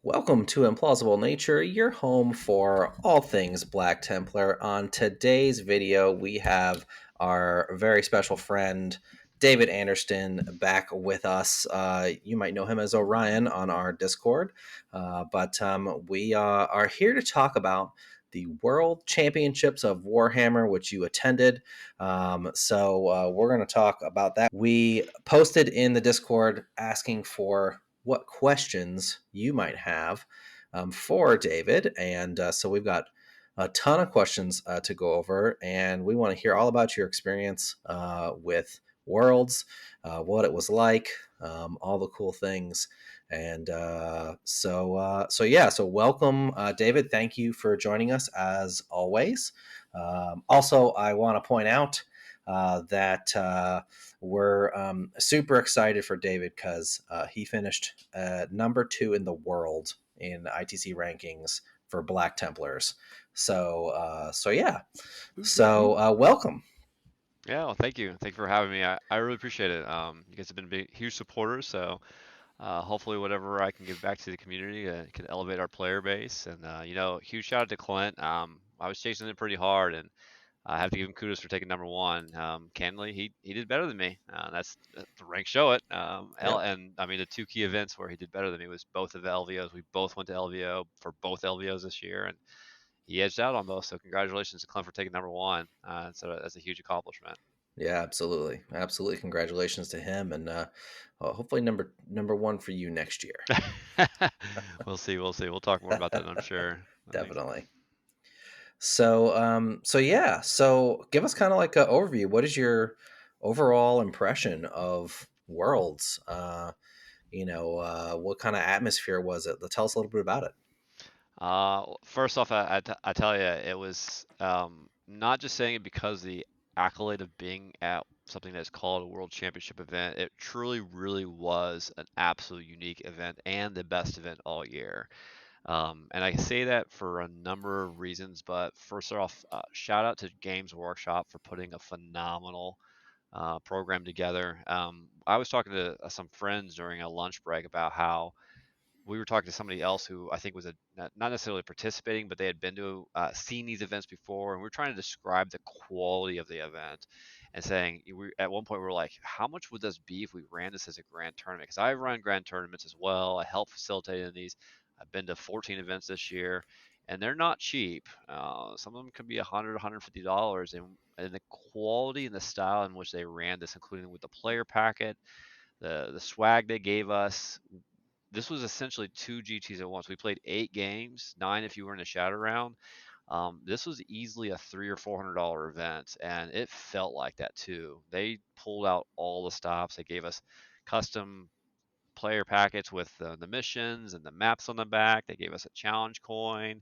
Welcome to Implausible Nature, your home for all things Black Templar. On today's video, we have our very special friend, David Anderson, back with us. You might know him as Orion on our Discord, but we are here to talk about the World Championships of Warhammer, which you attended. So we're going to talk about that. We posted in the Discord asking for what questions you might have for David. And so we've got a ton of questions to go over, and we want to hear all about your experience with Worlds, what it was like, all the cool things. And so welcome, David. Thank you for joining us as always. Also, I want to point out that we're super excited for David because he finished number 2 in the world in ITC rankings for Black Templars. So yeah. So welcome. Yeah, well, thank you. Thank you for having me. I really appreciate it. You guys have been huge supporters, so hopefully whatever I can give back to the community can elevate our player base. And huge shout out to Clint. I was chasing it pretty hard, and I have to give him kudos for taking number one. Candidly, he did better than me. The ranks show it. Yep. And I mean the two key events where he did better than me was both of the LVOs. We both went to LVO for both LVOs this year, and he edged out on both. So congratulations to Clint for taking number one. So that's a huge accomplishment. Yeah, absolutely. Congratulations to him, and hopefully number 1 for you next year. We'll see. We'll see. We'll talk more about that, I'm sure. I think. Definitely. So give us kind of like an overview. What is your overall impression of Worlds? What kind of atmosphere was it? Tell us a little bit about it. First off, I tell you, it was not just saying it because the accolade of being at something that's called a World Championship event. It truly, really was an absolute unique event and the best event all year. And I say that for a number of reasons, but first off, shout out to Games Workshop for putting a phenomenal program together. I was talking to some friends during a lunch break about how we were talking to somebody else who I think was not necessarily participating, but they had been to seen these events before, and we are trying to describe the quality of the event, and saying at one point we were like, how much would this be if we ran this as a grand tournament? Because I run grand tournaments as well. I help facilitate in these. I've been to 14 events this year, and they're not cheap. Some of them could be $100, $150, and the quality and the style in which they ran this, including with the player packet, the swag they gave us. This was essentially two GTs at once. We played 8 games, 9 if you were in a shadow round. This was easily a $300 or $400 event, and it felt like that too. They pulled out all the stops. They gave us custom player packets with the missions and the maps on the back. They gave us a challenge coin.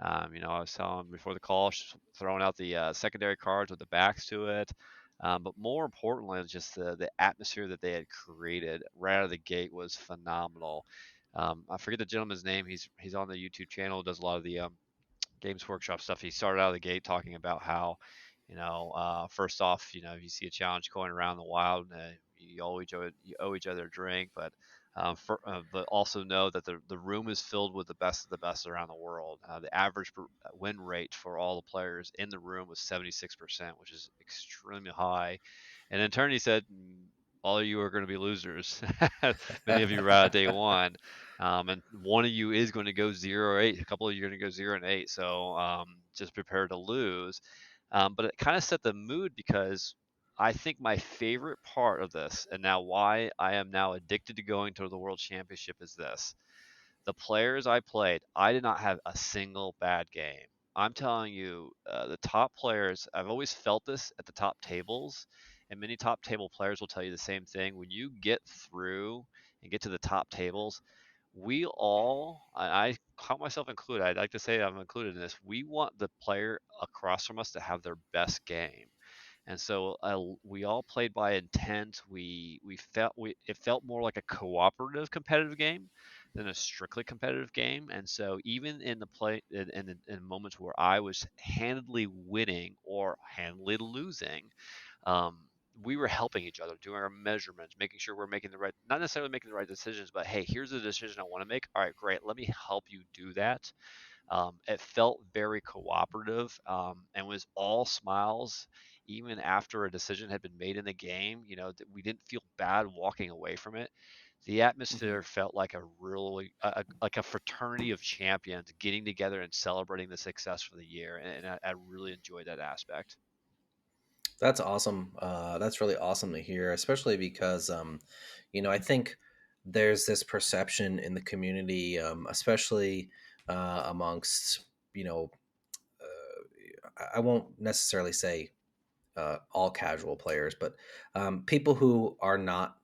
I was telling before the call, throwing out the secondary cards with the backs to it. But more importantly, just the atmosphere that they had created right out of the gate was phenomenal. I forget the gentleman's name. He's on the YouTube channel, does a lot of the Games Workshop stuff. He started out of the gate talking about how, first off, if you see a challenge coin around the wild, you owe each other a drink, but also know that the room is filled with the best of the best around the world. The average win rate for all the players in the room was 76%, which is extremely high. And in turn, he said, all of you are going to be losers. Many of you were out of day one. And one of you is going to go 0-8. A couple of you are going to go 0-8. So just prepare to lose. But it kind of set the mood because I think my favorite part of this, and now why I am now addicted to going to the World Championship, is this. The players I played, I did not have a single bad game. I'm telling you, the top players, I've always felt this at the top tables, and many top table players will tell you the same thing. When you get through and get to the top tables, we all, I count myself included, I'd like to say I'm included in this, we want the player across from us to have their best game. And so we all played by intent. We felt it felt more like a cooperative competitive game than a strictly competitive game. And so even in the play in moments where I was handedly winning or handedly losing, um, we were helping each other, doing our measurements, making sure we're making the right, not necessarily making the right decisions, but hey, here's the decision I want to make. All right, great. Let me help you do that. It felt very cooperative, and was all smiles, even after a decision had been made in the game. We didn't feel bad walking away from it. The Mhm. atmosphere felt like a really like a fraternity of champions getting together and celebrating the success for the year, and I really enjoyed that aspect. That's awesome. That's really awesome to hear, especially because, I think there's this perception in the community, especially amongst, you know, I won't necessarily say all casual players, but people who are not,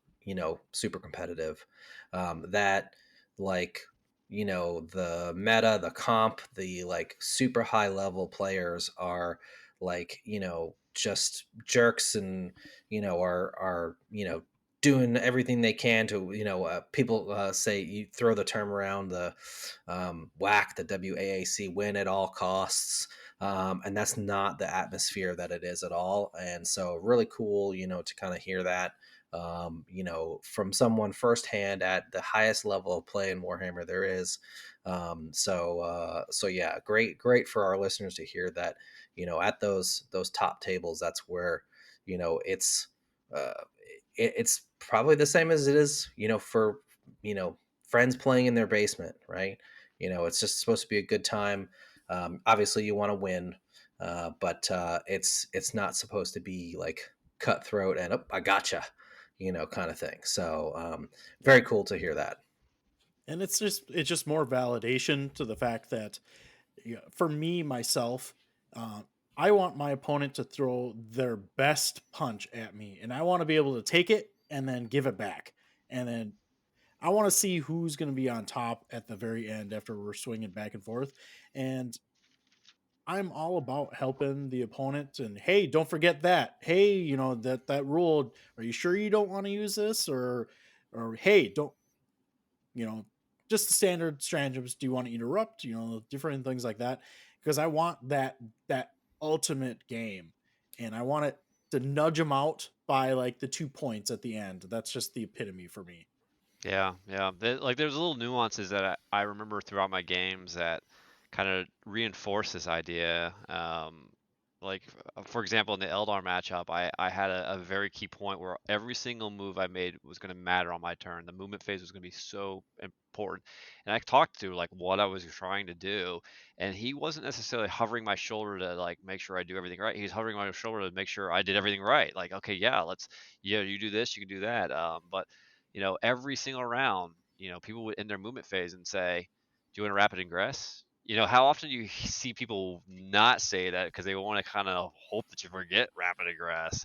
super competitive, that like, the meta, the comp, the like super high level players are like, just jerks and, are, doing everything they can to, people say you throw the term around the whack, the WAAC, win at all costs, and that's not the atmosphere that it is at all. And so, really cool, to kind of hear that, from someone firsthand at the highest level of play in Warhammer there is. So yeah, great for our listeners to hear that, at those top tables, that's where, it's uh, it's probably the same as it is, for friends playing in their basement, right? It's just supposed to be a good time. Obviously, you want to win, but it's not supposed to be like cutthroat and, oh, I gotcha, kind of thing. So Yeah. very cool to hear that. And it's just more validation to the fact that, for me myself, uh, I want my opponent to throw their best punch at me, and I want to be able to take it and then give it back, and then I want to see who's going to be on top at the very end after we're swinging back and forth. And I'm all about helping the opponent. And hey, don't forget that. Hey, that rule. Are you sure you don't want to use this? Or hey, don't you know, just the standard stratagems. Do you want to interrupt? Different things like that. Because I want that ultimate game, and I want it to nudge them out by like the 2 points at the end. That's just the epitome for me. Yeah, yeah. Like there's little nuances that I remember throughout my games that kind of reinforce this idea. Like for example, in the Eldar matchup, I had a very key point where every single move I made was going to matter on my turn. The movement phase was going to be so important, and I talked to like what I was trying to do, and he wasn't necessarily hovering my shoulder to like make sure I do everything right. He was hovering my shoulder to make sure I did everything right. Like, okay, yeah, yeah, you do this, you can do that. But every single round, people would in their movement phase and say, "Do you want to rapid ingress?" How often do you see people not say that because they want to kind of hope that you forget rapid ingress?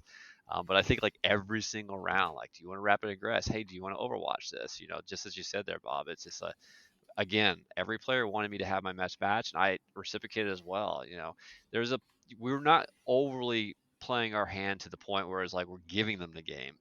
But I think like every single round, like, do you want to rapid ingress? Hey, do you want to overwatch this? Just as you said there, Bob, it's just again, every player wanted me to have my match, and I reciprocated as well. There's a we're not overly playing our hand to the point where it's like we're giving them the game,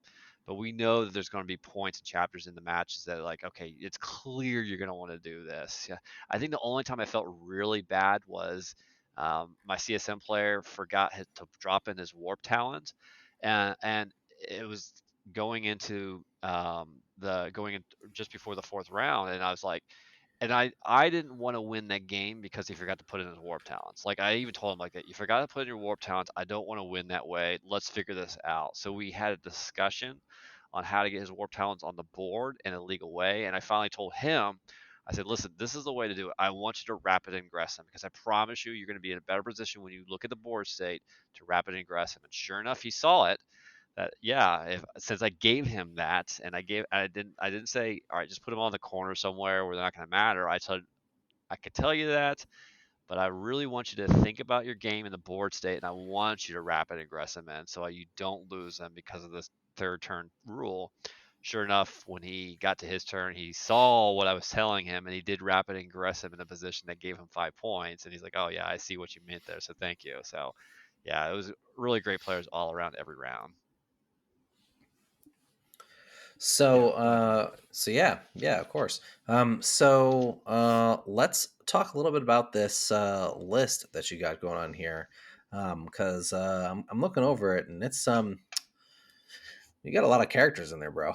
but we know that there's going to be points and chapters in the matches that are like, okay, it's clear you're going to want to do this. Yeah, I think the only time I felt really bad was my CSM player forgot to drop in his warp talent, and it was going in just before the fourth round, and I was like, and I didn't want to win that game because he forgot to put in his warp talents. Like I even told him like that, you forgot to put in your warp talents. I don't want to win that way. Let's figure this out. So we had a discussion on how to get his warp talents on the board in a legal way. And I finally told him, I said, listen, this is the way to do it. I want you to rapid ingress him because I promise you're going to be in a better position when you look at the board state to rapid ingress him. And sure enough, he saw it, that yeah, if since I gave him that, and I didn't say, all right, just put him on the corner somewhere where they're not going to matter. I could tell you that, but I really want you to think about your game in the board state, and I want you to rapid ingress him in so you don't lose them because of this third turn rule. Sure enough, when he got to his turn, he saw what I was telling him, and he did rapid ingress him in a position that gave him 5 points. And he's like, "Oh yeah, I see what you meant there. So thank you." So yeah, it was really great players all around every round. So Yeah, definitely. yeah, of course. So let's talk a little bit about this list that you got going on here, because I'm looking over it, and You got a lot of characters in there, bro.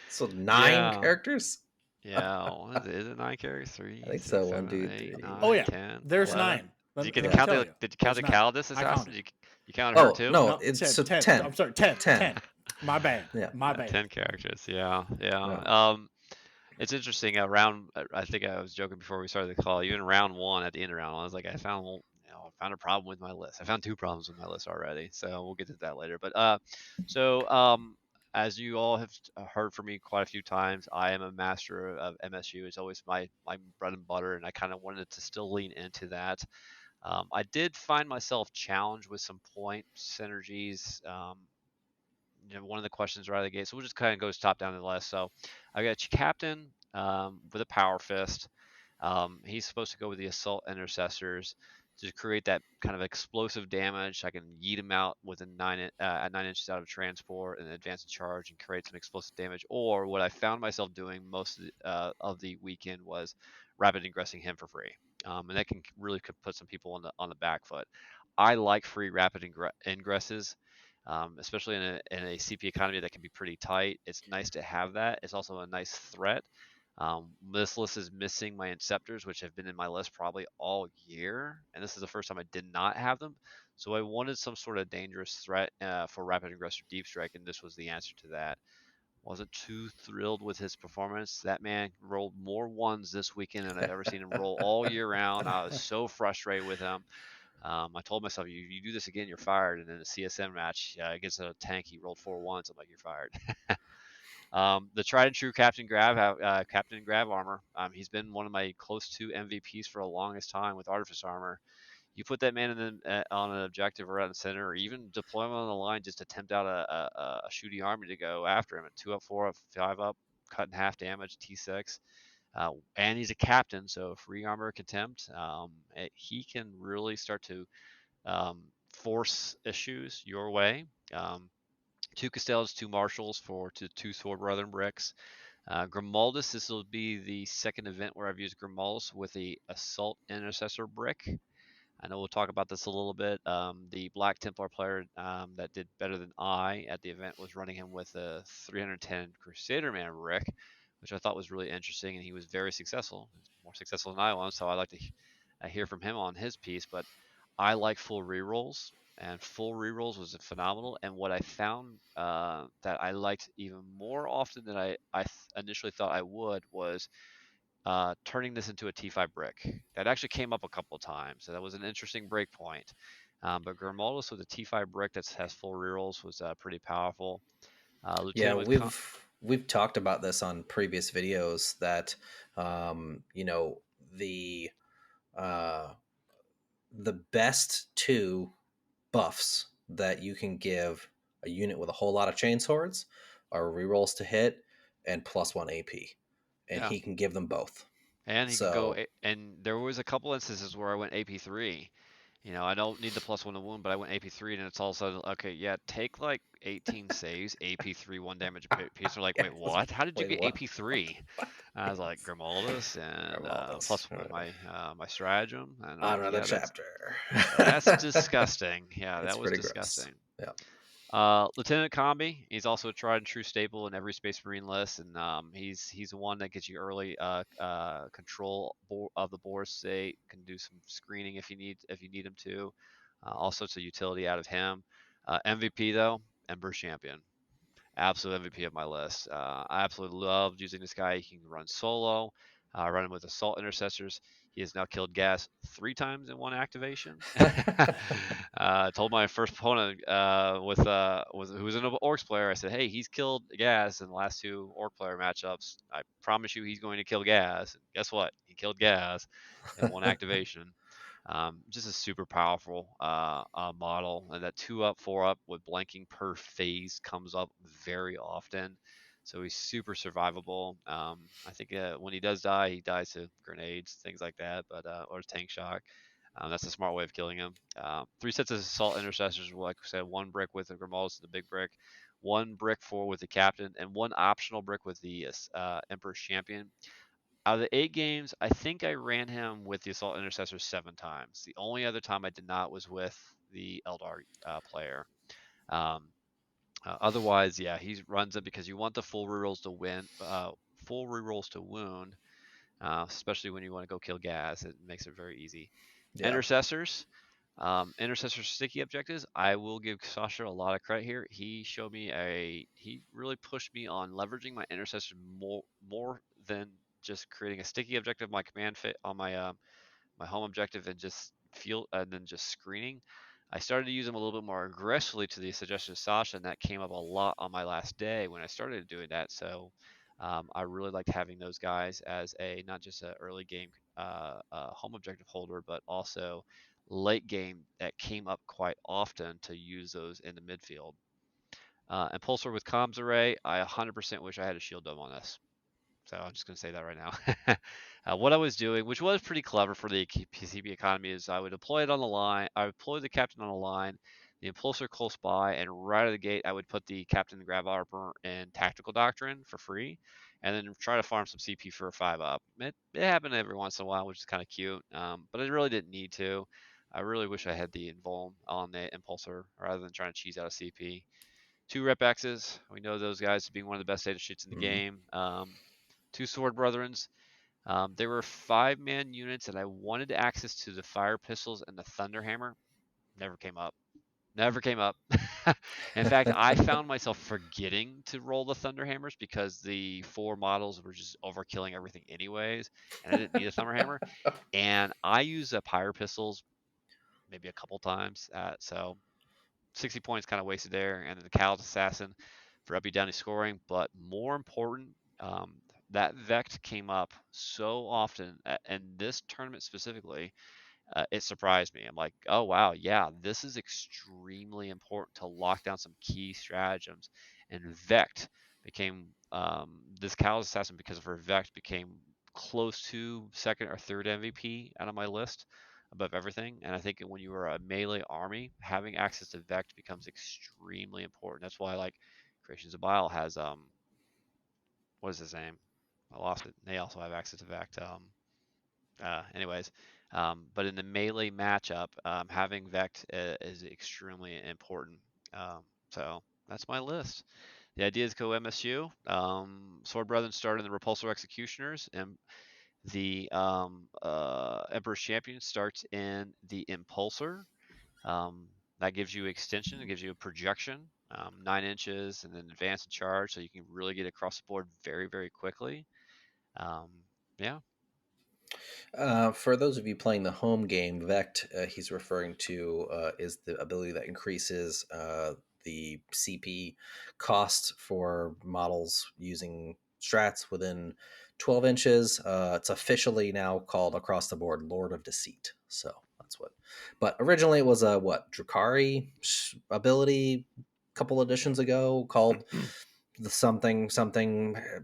So 9 Yeah. characters? Yeah. What is it? Is it 9 characters? I 3, think so. 6, 1, 7, 2, 8, 3. Oh 9, yeah, 10, there's 11. 9. Did you Let, get let to me Yeah. count tell the you, did you count there's the 9. Calidus I counted. assassins? You counted her Oh, too? no, No, it's so 10. 10. I'm sorry, 10. 10. My bad. Yeah. My Yeah, bad. 10 characters. Yeah. Yeah. Yeah. It's interesting. I think I was joking before we started the call. Even round one, at the end of round one, I was like, I found a problem with my list. I found 2 problems with my list already. So we'll get to that later. But so as you all have heard from me quite a few times, I am a master of MSU. It's always my bread and butter, and I kind of wanted to still lean into that. I did find myself challenged with some point synergies. One of the questions right out of the gate. So we'll just kind of goes top down to the list. So I got your captain with a power fist. He's supposed to go with the assault intercessors to create that kind of explosive damage. I can yeet him out within at 9 inches out of transport and advance and charge and create some explosive damage. Or what I found myself doing most of the weekend was rapid ingressing him for free, and that can really could put some people on the back foot. I like free rapid ingresses, especially in a CP economy that can be pretty tight. It's nice to have that. It's also a nice threat. This list is missing my Inceptors, which have been in my list probably all year, and this is the first time I did not have them. So I wanted some sort of dangerous threat for Rapid Aggressor Deep Strike, and this was the answer to that. Wasn't too thrilled with his performance. That man rolled more ones this weekend than I've ever seen him roll all year round. I was so frustrated with him. I told myself, you do this again, you're fired. And then the CSM match against a tank, he rolled 4 ones. I'm like, you're fired. The tried and true Captain Grab armor. He's been one of my close to MVPs for the longest time with Artifice armor. You put that man on an objective or out in the center, or even deploy him on the line, just to tempt out a shooty army to go after him at 2 up, 4 up, 5 up, cut in half damage, T6. And he's a captain, so free armor contempt. He can really start to force issues your way. 2 Castells, 2 Marshals for 2 Sword Brethren bricks. Grimaldus, this will be the second event where I've used Grimaldus with the Assault Intercessor brick. I know we'll talk about this a little bit. The Black Templar player that did better than I at the event was running him with a 310 Crusader Man brick, which I thought was really interesting, and he was very successful. He's more successful than I was, so I like to hear from him on his piece. But I like full rerolls, and full rerolls was phenomenal. And what I found that I liked even more often than I initially thought I would was turning this into a T5 brick. That actually came up a couple of times, so that was an interesting break point. But Grimaldus with a T5 brick that has full rerolls was pretty powerful. Yeah, Lieutenant with we've talked about this on previous videos that you know, uh the best 2 buffs that you can give a unit with a whole lot of chain swords are rerolls to hit and +1 AP. And yeah, he can give them both. and he can go. So And there was a couple instances where I went AP3. I don't need the +1 to wound, but I went AP3, and it's all of a sudden, okay, yeah, take like 18 saves, AP3, 1 damage a piece. They're like, yeah, wait, what? How did you wait, get what? AP3? I was like, Grimaldus and Grimaldus. +1 my stratagem, and I'm On like, another yeah, chapter. that's disgusting. Yeah, It's that was pretty gross. disgusting. Yeah. Lieutenant Combi, he's also a tried and true staple in every Space Marine list, and he's the one that gets you early control of the board state. Can do some screening if you need him to. All sorts of utility out of him. MVP though, Ember Champion, absolute MVP of my list. I absolutely loved using this guy. He can run solo, run him with assault intercessors. He has now killed gas 3 times in one activation. Told my first opponent who was an Orcs player, I said, hey, he's killed gas in the last 2 Orc player matchups. I promise you he's going to kill gas. And guess what? He killed gas in one activation. Just a super powerful model, and that 2 up, 4 up with blanking per phase comes up very often. So he's super survivable. I think when he does die, he dies to grenades, things like that, but or tank shock. That's a smart way of killing him. 3 sets of assault intercessors, like I said, 1 brick with the Grimaldus, the big brick, 1 brick for with the captain, and 1 optional brick with the Emperor's Champion. Out of the 8 games, I think I ran him with the Assault Intercessor 7 times. The only other time I did not was with the Eldar player. Um, Otherwise, yeah, he runs it because you want the full rerolls to win, full rerolls to wound, especially when you want to go kill gas. It makes it very easy. Yeah. Intercessors. Intercessor sticky objectives. I will give Sasha a lot of credit here. He really pushed me on leveraging my intercessor more than just creating a sticky objective, my command fit on my home objective and just feel and then just screening. I started to use them a little bit more aggressively to the suggestion of Sasha, and that came up a lot on my last day when I started doing that. So I really liked having those guys as a not just an early game home objective holder, but also late game that came up quite often to use those in the midfield. Impulsor with comms array, I 100% wish I had a shield dome on this. So I'm just going to say that right now. What I was doing, which was pretty clever for the PCB economy, is I would deploy it on the line. I would deploy the captain on the line, the impulsor close by, and right out of the gate, I would put the captain grab armor and tactical doctrine for free, and then try to farm some CP for a 5-up. It happened every once in a while, which is kind of cute, but I really didn't need to. I really wish I had the invuln on the impulsor rather than trying to cheese out a CP. 2 rep X's. We know those guys being one of the best data sheets in the Mhm. game. 2 sword brethrens. There were 5-man units, and I wanted access to the fire pistols and the thunderhammer. Never came up. Never came up. In fact, I found myself forgetting to roll the thunderhammers because the 4 models were just overkilling everything anyways, and I didn't need a thunderhammer. And I used the pyre pistols maybe a couple times, so 60 points kind of wasted there, and then the Callous Assassin for uppy downy scoring. But more important, that Vect came up so often, and this tournament specifically, it surprised me. I'm like, oh wow, yeah, this is extremely important to lock down some key stratagems. And Vect became this Callous Assassin because of her Vect became close to second or third MVP out of my list above everything. And I think when you are a melee army, having access to Vect becomes extremely important. That's why like Creations of Bile has what is his name? I lost it. They also have access to Vect. Anyways, but in the melee matchup, having Vect is extremely important. So that's my list. The idea is go MSU. Sword Brethren started in the Repulsor Executioners, and the Emperor's Champion starts in the Impulsor. That gives you extension, it gives you a projection, 9 inches, and then advance and charge, so you can really get across the board very, very quickly. Um, yeah, For those of you playing the home game, Vect, he's referring to is the ability that increases the CP cost for models using strats within 12 inches. It's officially now called across the board Lord of Deceit. So that's what. But originally it was a what Drakari ability a couple editions ago called the something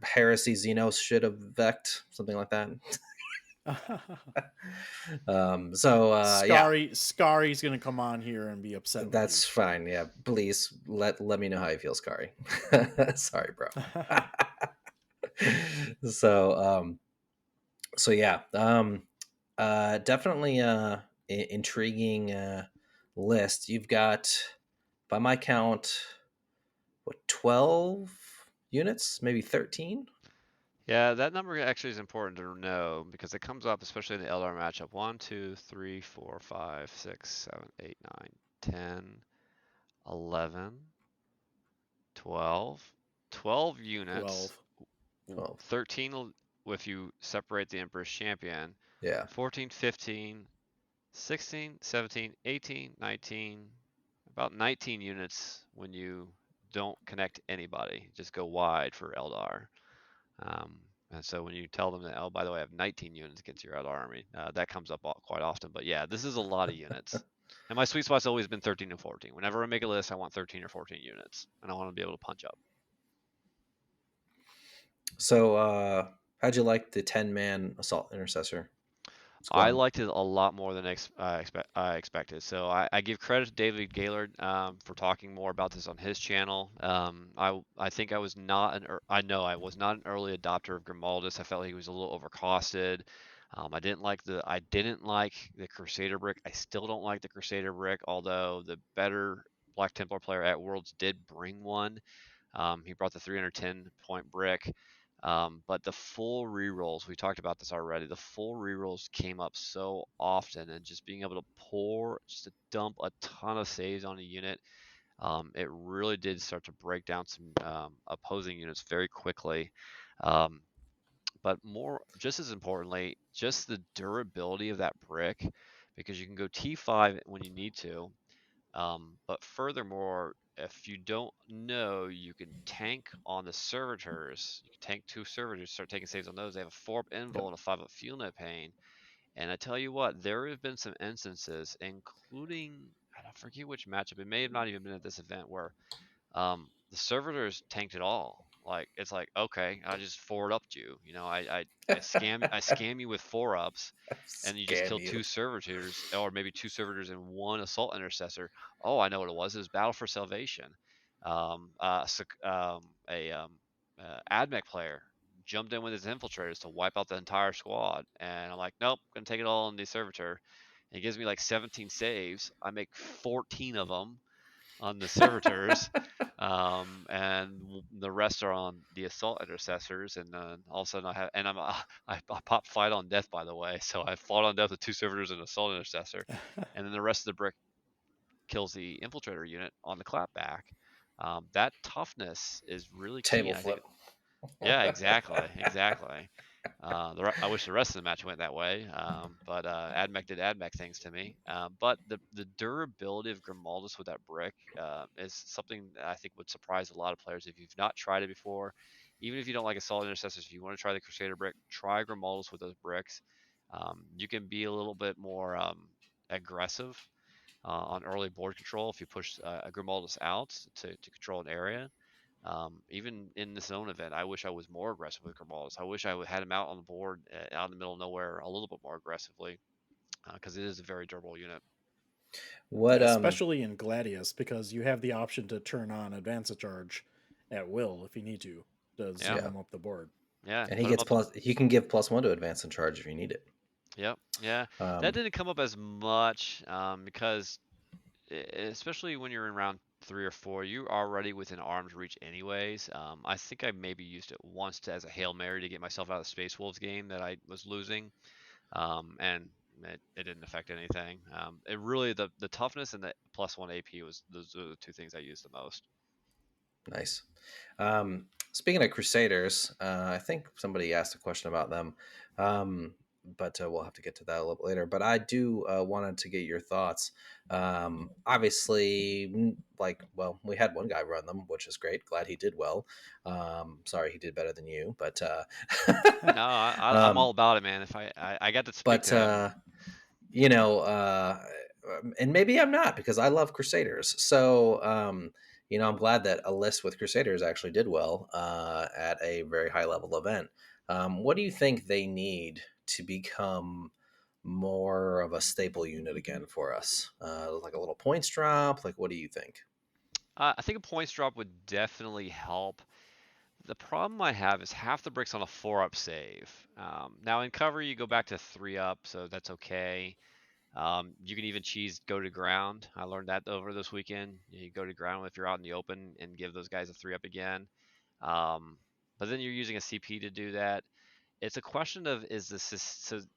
heresy Xenos should have Vect, something like that. Yeah, Scari's gonna come on here and be upset with you. that's fine. Yeah, please let me know how you feel, Scary. Sorry, bro. so so yeah, definitely intriguing list. You've got, by my count, what, 12 units, maybe 13. yeah, that number actually is important to know because it comes up, especially in the Eldar matchup. 1, 2, 3, 4, 5, 6, 7, 8, 9, 10, 11, 12. 12 units, 12. 12. 13 if you separate the Emperor's Champion, Yeah. 14, 15, 16, 17, 18, 19, about 19 units when you don't connect anybody. Just go wide for Eldar. Um, and so when you tell them that, oh, by the way, I have 19 units against your Eldar army, that comes up quite often. But yeah, this is a lot of units. And my sweet spot's always been 13 and 14. Whenever I make a list, I want 13 or 14 units, and I want to be able to punch up. So how'd you like the 10-man assault intercessor I squad? liked it a lot more than I expected. So I give credit to David Gaylord for talking more about this on his channel. I think I was not I know I was not an early adopter of Grimaldus. I felt like he was a little overcosted. I didn't like the Crusader brick. I still don't like the Crusader brick, although the better Black Templar player at Worlds did bring one. He brought the 310 point brick. But the full rerolls, we talked about this already, the full rerolls came up so often, and just being able to dump a ton of saves on a unit, it really did start to break down some opposing units very quickly. But just as importantly, just the durability of that brick, because you can go T5 when you need to. But furthermore, if you don't know, you can tank on the servitors. You can tank 2 servitors, start taking saves on those. They have a 4-up invul Yep. and a 5-up fuel net pain. And I tell you what, there have been some instances, including, I don't forget which matchup, it may have not even been at this event, where the servitors tanked it all. Like, it's like, okay, I just 4-upped you. I scam you with 4-ups, and you just Scam killed you. 2 servitors, or maybe 2 servitors and 1 assault intercessor. Oh, I know what it was. It was Battle for Salvation. AdMech player jumped in with his infiltrators to wipe out the entire squad, and I'm like, nope, gonna take it all on the servitor. And he gives me like 17 saves. I make 14 of them on the servitors, and the rest are on the assault intercessors. And all of a sudden, I pop fight on death, by the way. So I fought on death with 2 servitors and assault intercessor, and then the rest of the brick kills the infiltrator unit on the clapback. That toughness is really key, Table and I think. flip. Yeah, exactly. I wish the rest of the match went that way, but AdMech did AdMech things to me. But the durability of Grimaldus with that brick is something that I think would surprise a lot of players if you've not tried it before. Even if you don't like Assault Intercessors, if you want to try the Crusader brick, try Grimaldus with those bricks. You can be a little bit more aggressive on early board control if you push a Grimaldus out to control an area. Even in this zone event, I wish I was more aggressive with Grimaldus. I wish I had him out on the board, out in the middle of nowhere, a little bit more aggressively, because it is a very durable unit. What Especially in Gladius, because you have the option to turn on Advance a Charge at will if you need to Yeah, zone yeah. them up the board. yeah. And he Put him gets up to. he can give +1 to advance and charge if you need it. Yep, yeah. That Um, didn't come up as much because, especially when you're in round 3 or 4, you're already within arm's reach anyways. I think I maybe used it once as a Hail Mary to get myself out of the Space Wolves game that I was losing. And it didn't affect anything. It really, the toughness and the +1 AP was those are the 2 things I used the most. Nice. Speaking of Crusaders, I think somebody asked a question about them, but we'll have to get to that a little bit later. But I do wanted to get your thoughts. Obviously, well, we had one guy run them, which is great. Glad he did well. Sorry, he did better than you, but No, I'm all about it, man. If I got to speak but to him. you know, and maybe I'm not because I love Crusaders. So, I'm glad that a list with Crusaders actually did well at a very high level event. What do you think they need to become more of a staple unit again for us? Like a little points drop? Like, what do you think? I think a points drop would definitely help. The problem I have is half the bricks on a 4-up save. Now in cover you go back to 3-up, so that's okay. You can even cheese go to ground. I learned that over this weekend. You go to ground if you're out in the open and give those guys a 3-up again. But then you're using a CP to do that. It's a question of, is this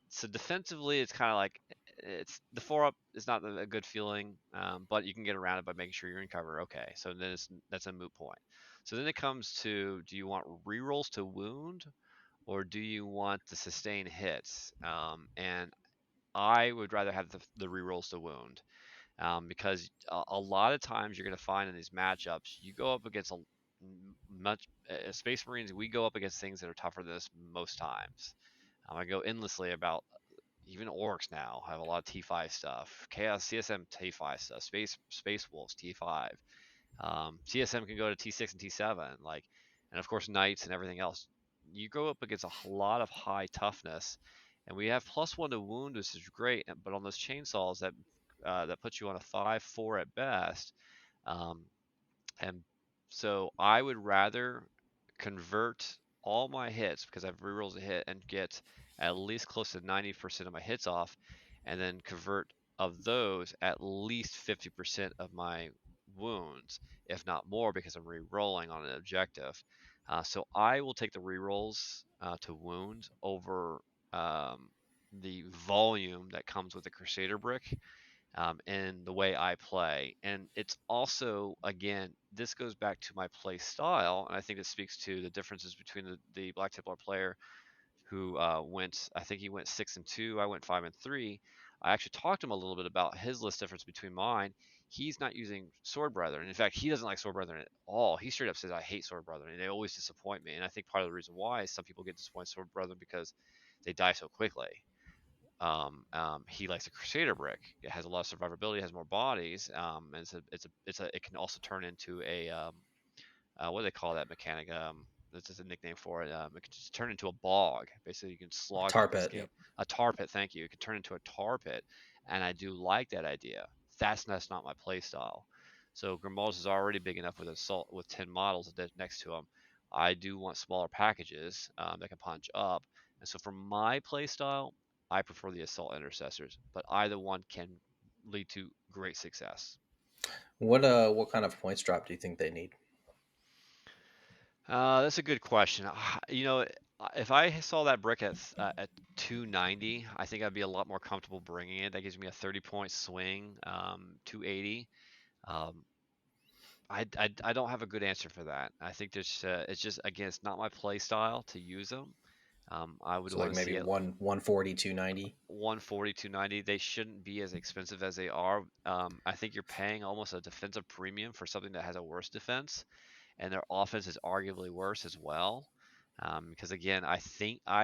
so defensively? It's kind of like, it's the 4-up is not a good feeling, but you can get around it by making sure you're in cover. Okay, so then that's a moot point. So then it comes to, do you want rerolls to wound, or do you want to sustain hits? And I would rather have the rerolls to wound, because a lot of times you're going to find in these matchups, you go up against much Space Marines. We go up against things that are tougher than this most times. I go endlessly about, even orcs now have a lot of T5 stuff, Chaos CSM T5 stuff, Space Wolves T5. CSM can go to T6 and T7, like, and of course knights and everything else. You go up against a lot of high toughness, and we have +1 to wound, which is great. But on those chainsaws, that puts you on a 5/4 at best. Um, and so I would rather convert all my hits, because I have rerolls a hit, and get at least close to 90% of my hits off, and then convert of those at least 50% of my wounds, if not more, because I'm re-rolling on an objective. So I will take the re-rolls to wound over the volume that comes with the Crusader brick in the way I play. And it's also, again, this goes back to my play style, and I think it speaks to the differences between the Black Templar player who I think he went 6-2, I went 5-3. I actually talked to him a little bit about his list difference between mine. He's not using Sword Brethren. In fact, he doesn't like Sword Brethren at all. He straight up says, I hate Sword Brethren, and they always disappoint me. And I think part of the reason why is some people get disappointed Sword Brethren because they die so quickly. He likes a Crusader brick. It has a lot of survivability, has more bodies, and it can also turn into a what do they call that mechanic? This is a nickname for it. It can just turn into a bog. Basically, you can slog Tar people, pit. escape. A tar pit, thank you. It can turn into a tar pit, and I do like that idea. That's not my play style. So Grimald's is already big enough with assault with 10 models next to him. I do want smaller packages that can punch up, and so for my play style, I prefer the assault intercessors, but either one can lead to great success. What kind of points drop do you think they need? That's a good question. If I saw that brick at 290, I think I'd be a lot more comfortable bringing it. That gives me a 30-point swing, 280. Um, I don't have a good answer for that. I think it's just, again, it's not my play style to use them. I would So want like to see maybe it 140, 290. 140, 290. They shouldn't be as expensive as they are. I think you're paying almost a defensive premium for something that has a worse defense, and their offense is arguably worse as well. Because again, I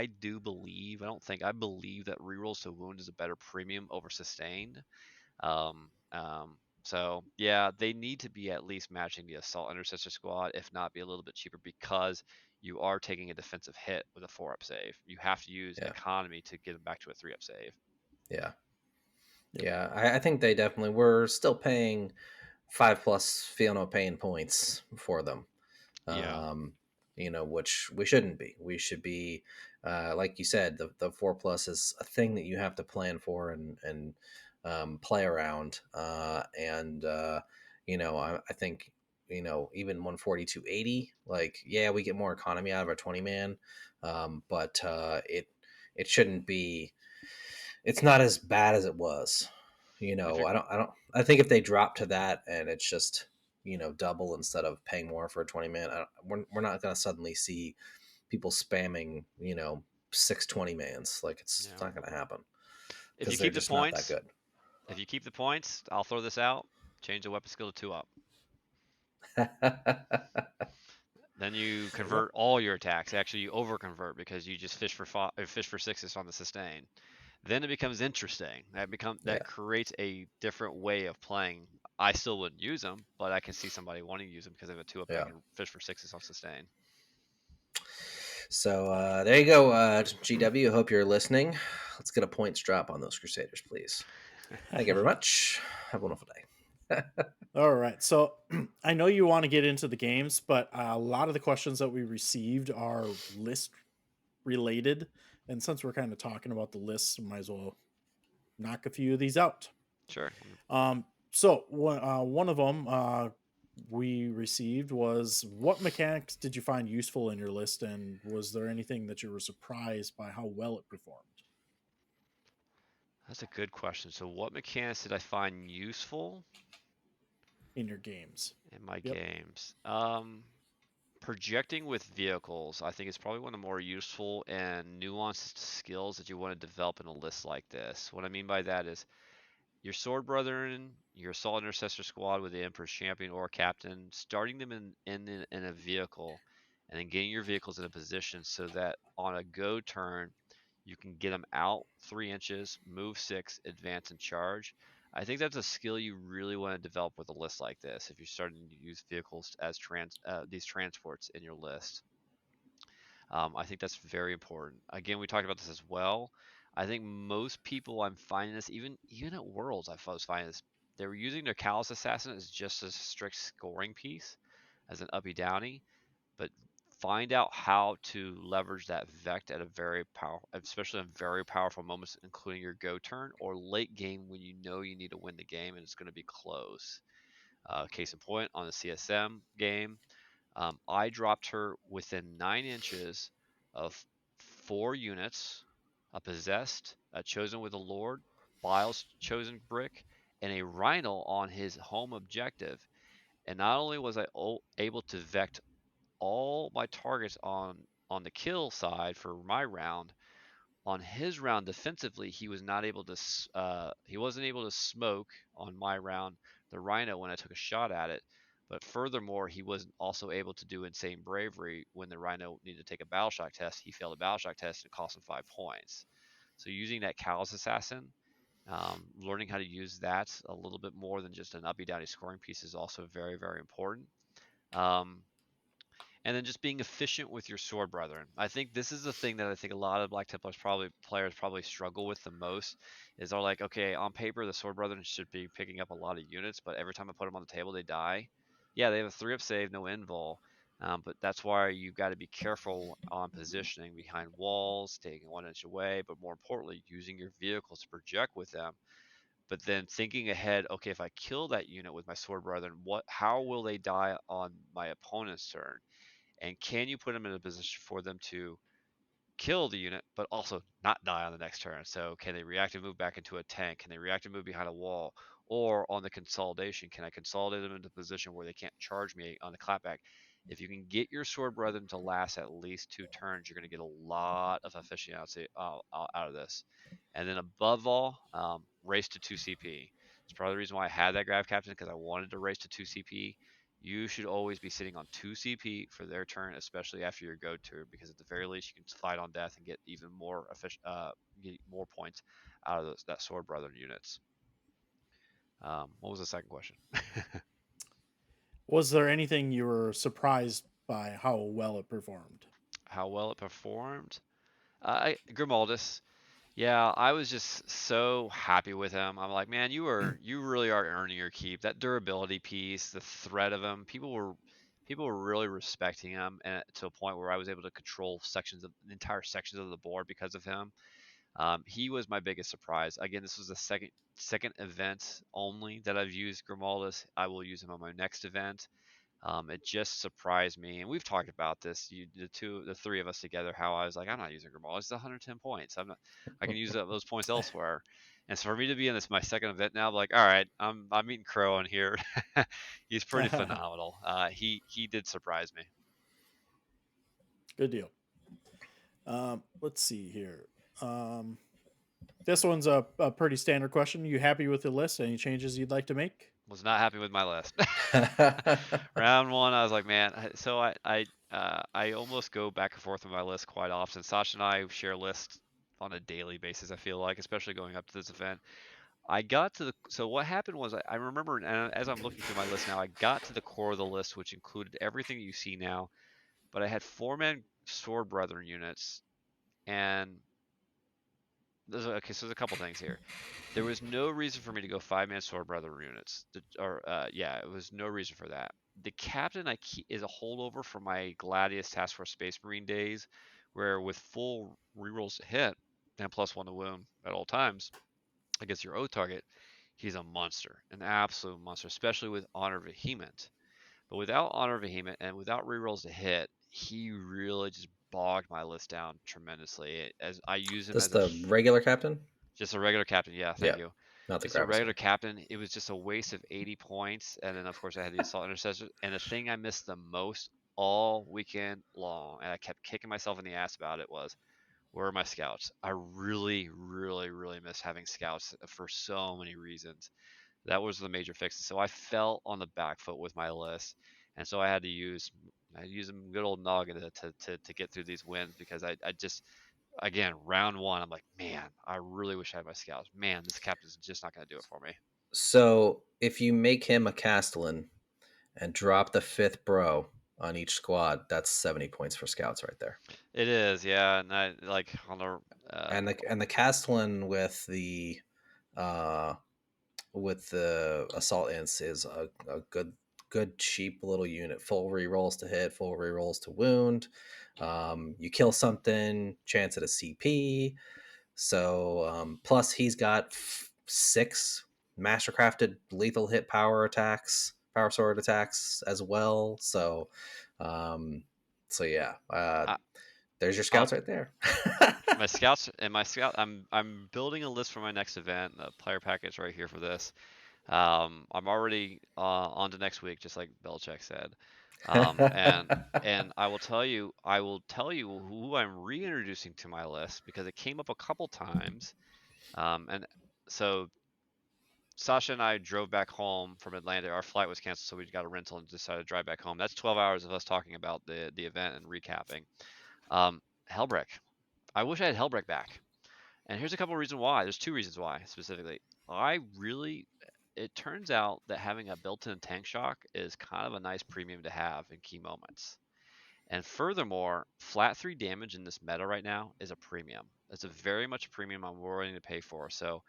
believe that rerolls to wound is a better premium over sustained. So yeah, they need to be at least matching the assault intercessor squad, if not be a little bit cheaper, because you are taking a defensive hit with a 4-up save. You have to use Yeah, economy to get them back to a 3-up save. yeah, Yep. yeah. I think they definitely were still paying 5+ feel no pain points for them. Yeah, um, which we shouldn't be. We should be, like you said, the 4+ is a thing that you have to plan for and play around. I think even 140 to 80, like yeah, we get more economy out of our 20 man, but it shouldn't be. It's not as bad as it was. if you're I think if they drop to that and it's just double instead of paying more for a 20 man, we're not going to suddenly see people spamming 6 20 mans. Like it's you know not going to happen if you because they're keep the just not that points, good. I'll throw this out. Change the weapon skill to 2-up. Then you There you go. convert all your attacks. Actually, you over convert because you just fish for sixes on the sustain. Then it becomes interesting. That Yeah, creates a different way of playing. I still wouldn't use them, but I can see somebody wanting to use them because they have a 2-up that yeah. can fish for sixes on sustain. So there you go, GW. Hope you're listening. Let's get a points drop on those Crusaders, please. Thank you very much. Have a wonderful day. All right. So I know you want to get into the games, but a lot of the questions that we received are list related. And since we're kind of talking about the lists, might as well knock a few of these out. Sure. One of them we received was, what mechanics did you find useful in your list, and was there anything that you were surprised by how well it performed That's a good question. So, what mechanics did I find useful in your games? in my Yep. games? Projecting with vehicles, I think, is probably one of the more useful and nuanced skills that you want to develop in a list like this. What I mean by that is your Sword Brethren, your Assault Intercessor squad with the Emperor's Champion or Captain, starting them in a vehicle, and then getting your vehicles in a position so that on a go turn, you can get them out 3 inches, move 6, advance, and charge. I think that's a skill you really want to develop with a list like this if you're starting to use vehicles as these transports in your list. I think that's very important. Again, we talked about this as well. I think most people, I'm finding this, even at Worlds, I was finding this. They were using their Callous Assassin as just a strict scoring piece, as an uppy downy, but find out how to leverage that Vect at a very powerful, especially in very powerful moments, including your go turn or late game when you know you need to win the game and it's going to be close. Case in point, on the CSM game, I dropped her within 9 inches of 4 units, a Possessed, a Chosen with a Lord, Bile's Chosen Brick, and a Rhino on his home objective. And not only was I able to vect all my targets on the kill side for my round, on his round defensively, he was not able to he wasn't able to smoke on my round the Rhino when I took a shot at it. But furthermore, he wasn't also able to do insane bravery when the Rhino needed to take a battle shock test. He failed a battle shock test and it cost him 5 points. So using that Callous Assassin, learning how to use that a little bit more than just an uppy downy scoring piece is also very, very important. And then just being efficient with your sword brethren. I think this is the thing that I think a lot of Black Templars players probably struggle with the most is they're like, okay, on paper the sword brethren should be picking up a lot of units, but every time I put them on the table they die. Yeah, they have a 3-up save, no invul, but that's why you've got to be careful on positioning behind walls, taking 1 inch away, but more importantly, using your vehicles to project with them. But then thinking ahead, okay, if I kill that unit with my sword brethren, how will they die on my opponent's turn? And can you put them in a position for them to kill the unit, but also not die on the next turn? So can they react and move back into a tank? Can they react and move behind a wall? Or on the consolidation, can I consolidate them into a position where they can't charge me on the clapback? If you can get your sword brethren to last at least 2 turns, you're going to get a lot of efficiency out of this. And then above all, race to 2 CP. It's probably the reason why I had that Grav Captain, because I wanted to race to 2 CP. You should always be sitting on 2 CP for their turn, especially after your go turn, because at the very least you can fight on death and get even more efficient, get more points out of that sword brethren units. What was the second question? Was there anything you were surprised by how well it performed? How well it performed? Grimaldus. Yeah, I was just so happy with him. I'm like, man, you really are earning your keep. That durability piece, the threat of him, people were really respecting him, and to a point where I was able to control entire sections of the board because of him. He was my biggest surprise. Again, this was the second event only that I've used Grimaldus. I will use him on my next event. It just surprised me, and we've talked about this. The three of us together. How I was like, I'm not using Grimald. It's 110 points. I can use those points elsewhere. And so for me to be in this my second event now, I'm like, all right, I'm eating crow on here. He's pretty phenomenal. He did surprise me. Good deal. Let's see here. This one's a pretty standard question. You happy with the list? Any changes you'd like to make? Was not happy with my list. Round one, I was like, man. So I almost go back and forth with my list quite often. Sasha and I share lists on a daily basis. I feel like, especially going up to this event. So what happened was I remember, and as I'm looking through my list now, I got to the core of the list, which included everything you see now, but I had 4-man sword brethren units, and so there's a couple things here. There was no reason for me to go 5-man sword brethren units, it was no reason for that. The captain is a holdover from my Gladius Task Force Space Marine days, where with full rerolls to hit and +1 to wound at all times against your O target, he's a monster, an absolute monster, especially with Honor Vehement. But without Honor Vehement and without rerolls to hit, he really just bogged my list down tremendously. As I use him This as the regular captain? just a regular captain. Yeah, thank you. Not the Just a graphics regular one. captain. It was just a waste of 80 points. And then, of course, I had the Assault Intercessor. And the thing I missed the most all weekend long, and I kept kicking myself in the ass about it, was where are my scouts? I really, really, really miss having scouts for so many reasons. That was the major fix. So I fell on the back foot with my list. And so I used some good old noggin to get through these wins because I just, again, round one, I'm like, man, I really wish I had my scouts. Man, this captain's just not going to do it for me. So if you make him a Castellan and drop the 5th bro on each squad, that's 70 points for scouts right there. It is, yeah. And I like on the And the Castellan uh with the assault ints is a good cheap little unit. Full rerolls to hit, full rerolls to wound. You kill something, chance at a CP. So plus he's got 6 mastercrafted lethal hit power attacks power sword attacks as well. So, um, yeah, I, there's your uh, scouts right there. my scouts and my scout. I'm building a list for my next event. The player package right here for this. I'm already on to next week, just like Belichick said. And I will tell you who I'm reintroducing to my list because it came up a couple times. And so Sasha and I drove back home from Atlanta. Our flight was canceled, so we got a rental and decided to drive back home. That's 12 hours of us talking about the event and recapping. Hellbrick. I wish I had Hellbrick back. And here's a couple of reasons why. There's two reasons why specifically. It turns out that having a built-in tank shock is kind of a nice premium to have in key moments. And furthermore, flat 3 damage in this meta right now is a premium. It's a very much a premium I'm willing to pay for. So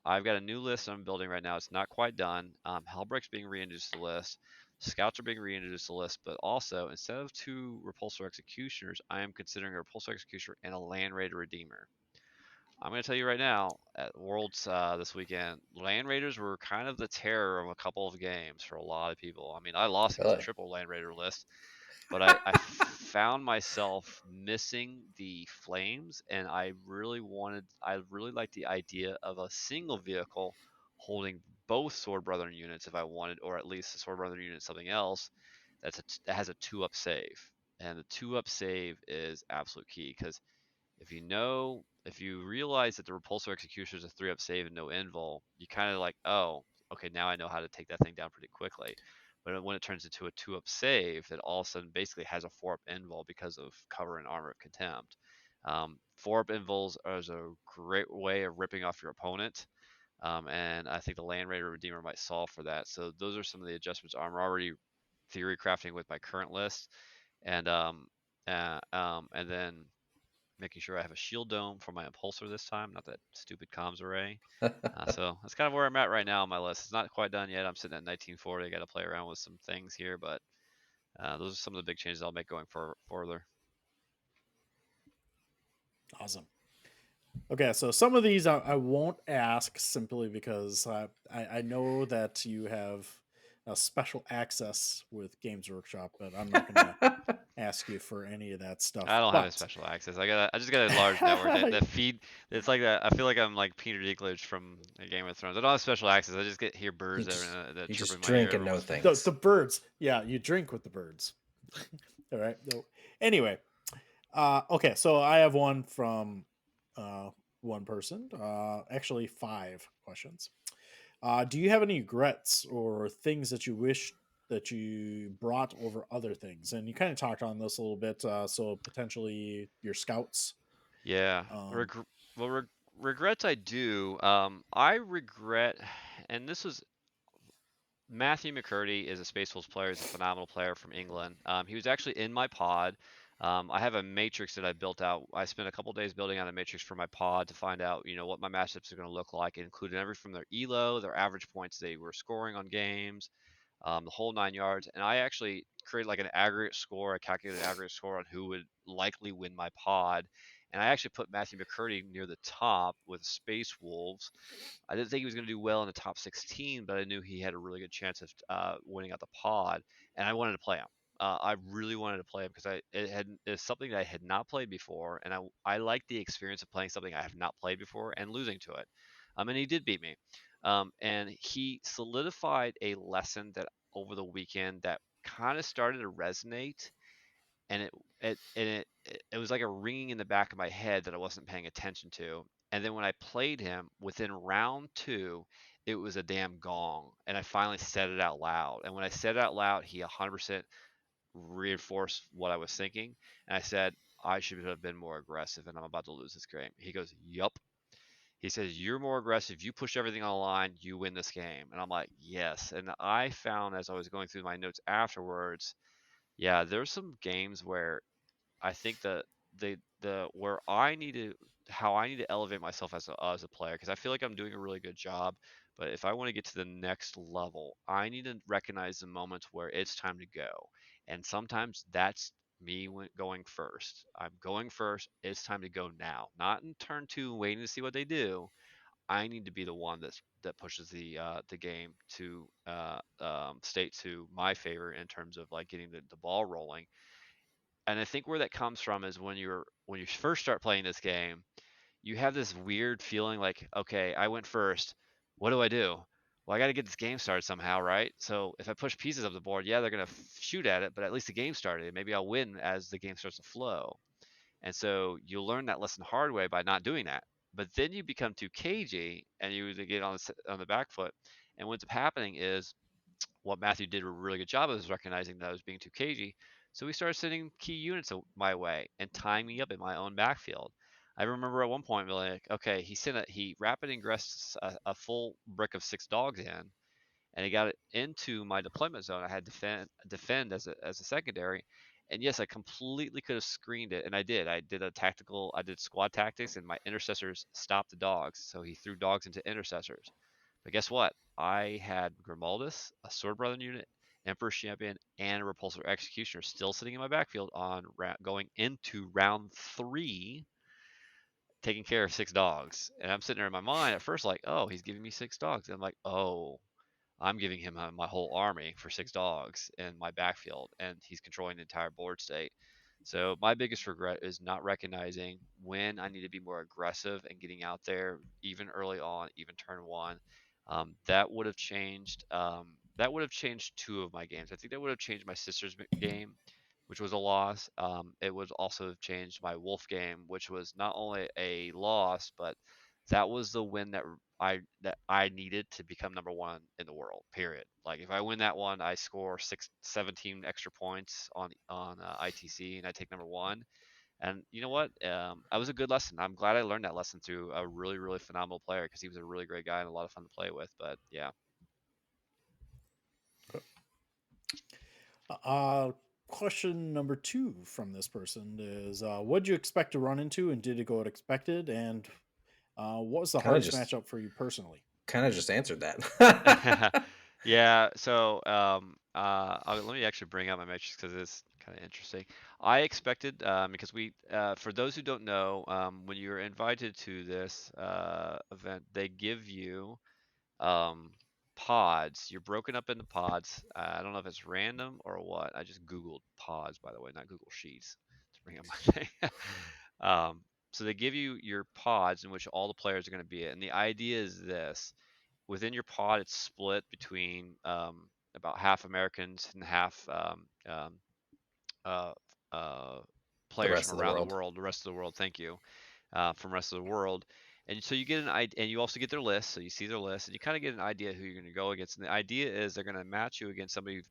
I've got a new list I'm building right now. It's not quite done. Hellbrick's being reintroduced to the list. Scouts are being reintroduced to the list, but also instead of 2 Repulsor Executioners, I am considering a Repulsor Executioner and a Land Raider Redeemer. I'm going to tell you right now, at Worlds this weekend, Land Raiders were kind of the terror of a couple of games for a lot of people. I mean, I lost against a Really? triple Land Raider list, but I found myself missing the flames, and I really liked the idea of a single vehicle holding both Sword Brethren units if I wanted, or at least the Sword Brethren unit something else that has a 2-up save. And the 2-up save is absolute key because if you realize that the repulsor execution is a 3-up save and no invul, you kind of like, oh, okay, now I know how to take that thing down pretty quickly. But when it turns into a 2-up save, it all of a sudden basically has a 4-up invul because of cover and armor of contempt. 4-up invuls is a great way of ripping off your opponent. And I think the Land Raider Redeemer might solve for that. So those are some of the adjustments I'm already theory crafting with my current list. And then making sure I have a shield dome for my impulsor this time, not that stupid comms array. So that's kind of where I'm at right now on my list. It's not quite done yet. I'm sitting at 1940. I got to play around with some things here, but those are some of the big changes I'll make going further. Awesome. Okay, so some of these I won't ask simply because I know that you have a special access with Games Workshop, but I'm not going to ask you for any of that stuff. I don't have any But special access. I just got a large network that feed. It's like that. I feel like I'm like Peter Dinklage from Game of Thrones. I don't have special access. I just hear birds that You chirp just in my ear drink and every know once in a while. the things. birds, yeah, you drink with the birds. All right. No. Anyway, okay, so I have one from one person. Actually, 5 questions. Do you have any regrets or things that you wish that you brought over other things? And you kind of talked on this a little bit. So potentially your scouts. Yeah. Um, Regrets I do. I regret, and this was Matthew McCurdy is a Space Wolves player. He's a phenomenal player from England. He was actually in my pod. I have a matrix that I built out. I spent a couple days building out a matrix for my pod to find out, what my matchups are going to look like. It included everything from their elo, their average points they were scoring on games, the whole 9 yards. And I actually created like an aggregate score. I calculated an aggregate score on who would likely win my pod. And I actually put Matthew McCurdy near the top with Space Wolves. I didn't think he was going to do well in the top 16, but I knew he had a really good chance of winning out the pod, and I wanted to play him. I really wanted to play him because it's something that I had not played before, and I like the experience of playing something I have not played before and losing to it. And he did beat me, and he solidified a lesson that over the weekend that kind of started to resonate, and it was like a ringing in the back of my head that I wasn't paying attention to. And then when I played him within round 2, it was a damn gong, and I finally said it out loud. And when I said it out loud, he 100% reinforced what I was thinking. And I said, I should have been more aggressive, and I'm about to lose this game. He goes, yup. He says, you're more aggressive. You push everything on the line. You win this game. And I'm like, yes. And I found as I was going through my notes afterwards, yeah, there's some games where I think the where I need to how I need to elevate myself as a player because I feel like I'm doing a really good job. But if I want to get to the next level, I need to recognize the moments where it's time to go. And sometimes that's me going first. I'm going first. It's time to go now, not in turn 2 waiting to see what they do. I need to be the one that pushes the game to state to my favor in terms of like getting the ball rolling. And I think where that comes from is when you first start playing this game, you have this weird feeling like, okay, I went first. What do I do? Well, I got to get this game started somehow, right? So if I push pieces of the board, yeah, they're going to shoot at it, but at least the game started. Maybe I'll win as the game starts to flow. And so you'll learn that lesson the hard way by not doing that. But then you become too cagey and you get on the back foot. And what's happening is what Matthew did a really good job of is recognizing that I was being too cagey. So we started sending key units my way and tying me up in my own backfield. I remember at one point being like, okay, he rapid ingressed a full brick of 6 dogs in, and he got it into my deployment zone. I had defend as a secondary, and yes, I completely could have screened it, and I did. I did squad tactics, and my intercessors stopped the dogs, so he threw dogs into intercessors. But guess what? I had Grimaldus, a Sword Brother unit, Emperor Champion, and a Repulsor Executioner still sitting in my backfield on going into round 3, taking care of 6 dogs. And I'm sitting there in my mind at first like, oh, he's giving me 6 dogs. And I'm like, oh, I'm giving him my whole army for 6 dogs in my backfield, and he's controlling the entire board state. So my biggest regret is not recognizing when I need to be more aggressive and getting out there, even early on, even turn 1. That would have changed. That would have changed 2 of my games. I think that would have changed my sister's game, which was a loss. It would also have changed my wolf game, which was not only a loss, but that was the win that I needed to become number 1 in the world. Period. Like if I win that one, I score 17 extra points on ITC, and I take number 1. And you know what? That was a good lesson. I'm glad I learned that lesson through a really really phenomenal player because he was a really great guy and a lot of fun to play with. But yeah. Uh, Question number 2 from this person is, what did you expect to run into, and did it go as expected? And what was the Kind of hardest just matchup for you personally? answered that. Yeah, so let me actually bring out my matrix because it's kind of interesting. I expected, because for those who don't know, when you're invited to this event, they give you um, pods. You're broken up into pods. I don't know if it's random or what. I just Googled pods, by the way, not Google Sheets to bring up my thing. um, so they give you your pods in which all the players are going to be in. And the idea is this: within your pod, it's split between about half Americans and half uh, uh, The players rest from of the around the world. world. The rest of the world, thank you, from the rest of the world. And so you get an idea, and you also get their list. So you see their list, and you kind of get an idea who you're going to go against. And the idea is they're going to match you against somebody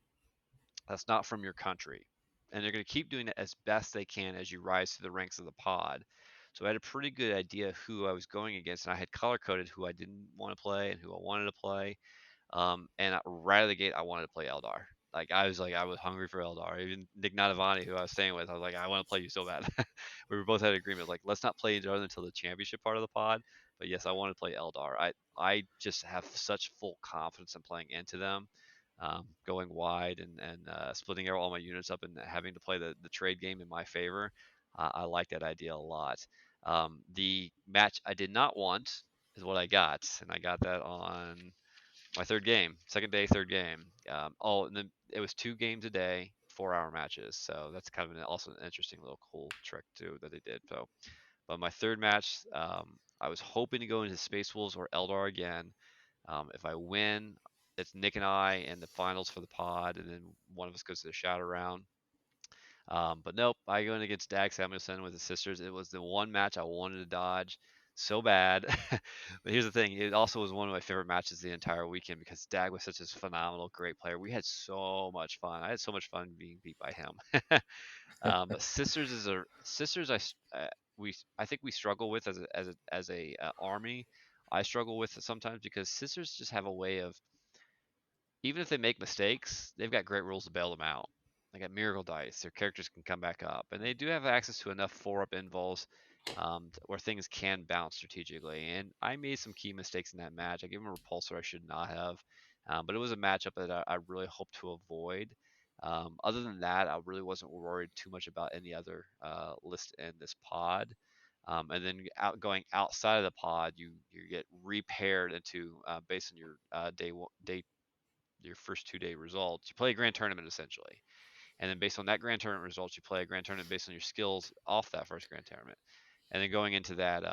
that's not from your country, and they're going to keep doing it as best they can as you rise through the ranks of the pod. So I had a pretty good idea who I was going against, and I had color coded who I didn't want to play and who I wanted to play. And right out of the gate, I wanted to play Eldar. I was hungry for Eldar. Even Nick Nadavani, who I was staying with, I was like, I want to play you so bad. We were both had an agreement, like, let's not play each other until the championship part of the pod. But yes, I want to play Eldar. I just have such full confidence in playing into them, going wide and splitting all my units up and having to play the trade game in my favor. I like that idea a lot. The match I did not want is what I got, and I got that on my third game, second day, third game. And then it was 2 games a day, 4-hour matches. So that's kind of also an interesting little cool trick too that they did. So, but my third match, I was hoping to go into Space Wolves or Eldar again. If I win, it's Nick and I in the finals for the pod, and then one of us goes to the shadow round. But nope, I went against Dag Samuelson with his sisters. It was the one match I wanted to dodge so bad. But here's the thing, it also was one of my favorite matches the entire weekend because Dag was such a phenomenal, great player. We had so much fun. I had so much fun being beat by him. But sisters is a sisters. I think we struggle with as a army. I struggle with it sometimes because sisters just have a way of, even if they make mistakes, they've got great rules to bail them out. They got miracle dice. Their characters can come back up, and they do have access to enough 4-up invols where things can bounce strategically. And I made some key mistakes in that match. I gave him a repulsor I should not have, but it was a matchup that I really hope to avoid. Other than that, I really wasn't worried too much about any other list in this pod. And then going outside of the pod, you get repaired into based on your your first 2 day results. You play a grand tournament essentially, and then based on that grand tournament results, you play a grand tournament based on your skills off that first grand tournament. And then going into that,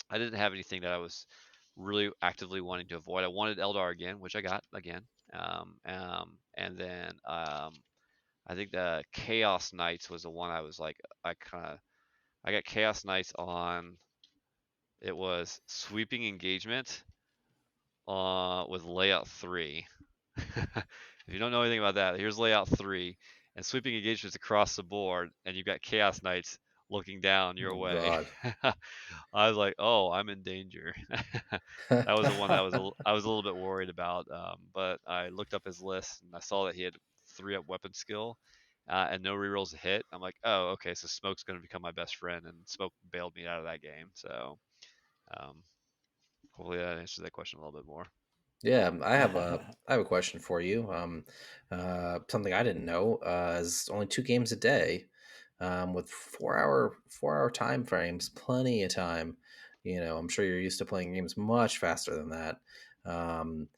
I didn't have anything that I was really actively wanting to avoid. I wanted Eldar again, which I got again. And then I think the Chaos Knights was the one I was like, I got Chaos Knights on. It was sweeping engagement with layout 3. If you don't know anything about that, here's layout 3, and sweeping engagements across the board, and you've got Chaos Knights looking down your Oh way. God. I was like, oh, I'm in danger. That was the one that I was a little bit worried about. But I looked up his list and I saw that he had 3 up weapon skill and no rerolls to hit. I'm like, oh, okay, so Smoke's going to become my best friend, and Smoke bailed me out of that game. So um, hopefully that answers that question a little bit more. Yeah, I have a question for you. Something I didn't know is only 2 games a day, with 4 hour time frames, plenty of time. I'm sure you're used to playing games much faster than that. Um,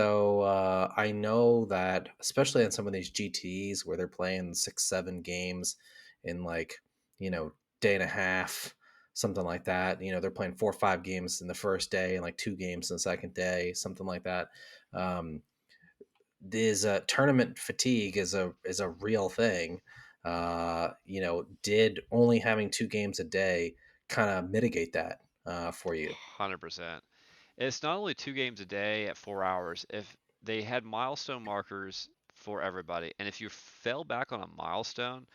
I know that especially on some of these GTs where they're playing 6, 7 games in like day and a half, something like that. They're playing 4 or 5 games in the first day and like 2 games in the second day, something like that. Um, is tournament fatigue is a real thing. Did only having 2 games a day kind of mitigate that for you? 100%. It's not only 2 games a day at 4 hours. If they had milestone markers for everybody, and if you fell back on a milestone,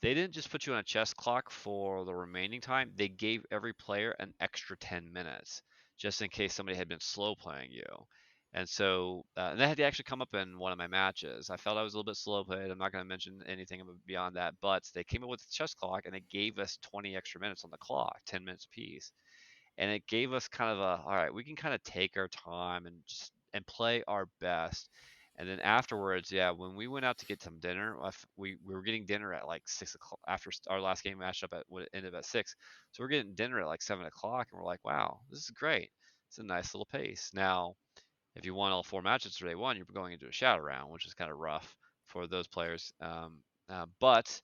they didn't just put you on a chess clock for the remaining time. They gave every player an extra 10 minutes just in case somebody had been slow playing you. And so and that had to actually come up in one of my matches. I felt I was a little bit slow played. I'm not going to mention anything beyond that, but they came up with the chess clock and they gave us 20 extra minutes on the clock, 10 minutes apiece, and it gave us kind of a, all right, we can kind of take our time and just and play our best. And then afterwards, yeah, when we went out to get some dinner, we were getting dinner at like 6 o'clock after our last game matched up at what ended up at 6. So we're getting dinner at like 7 o'clock, and we're like, wow, this is great. It's a nice little pace. Now, if you won all 4 matches for day one, you're going into a shadow round, which is kind of rough for those players. But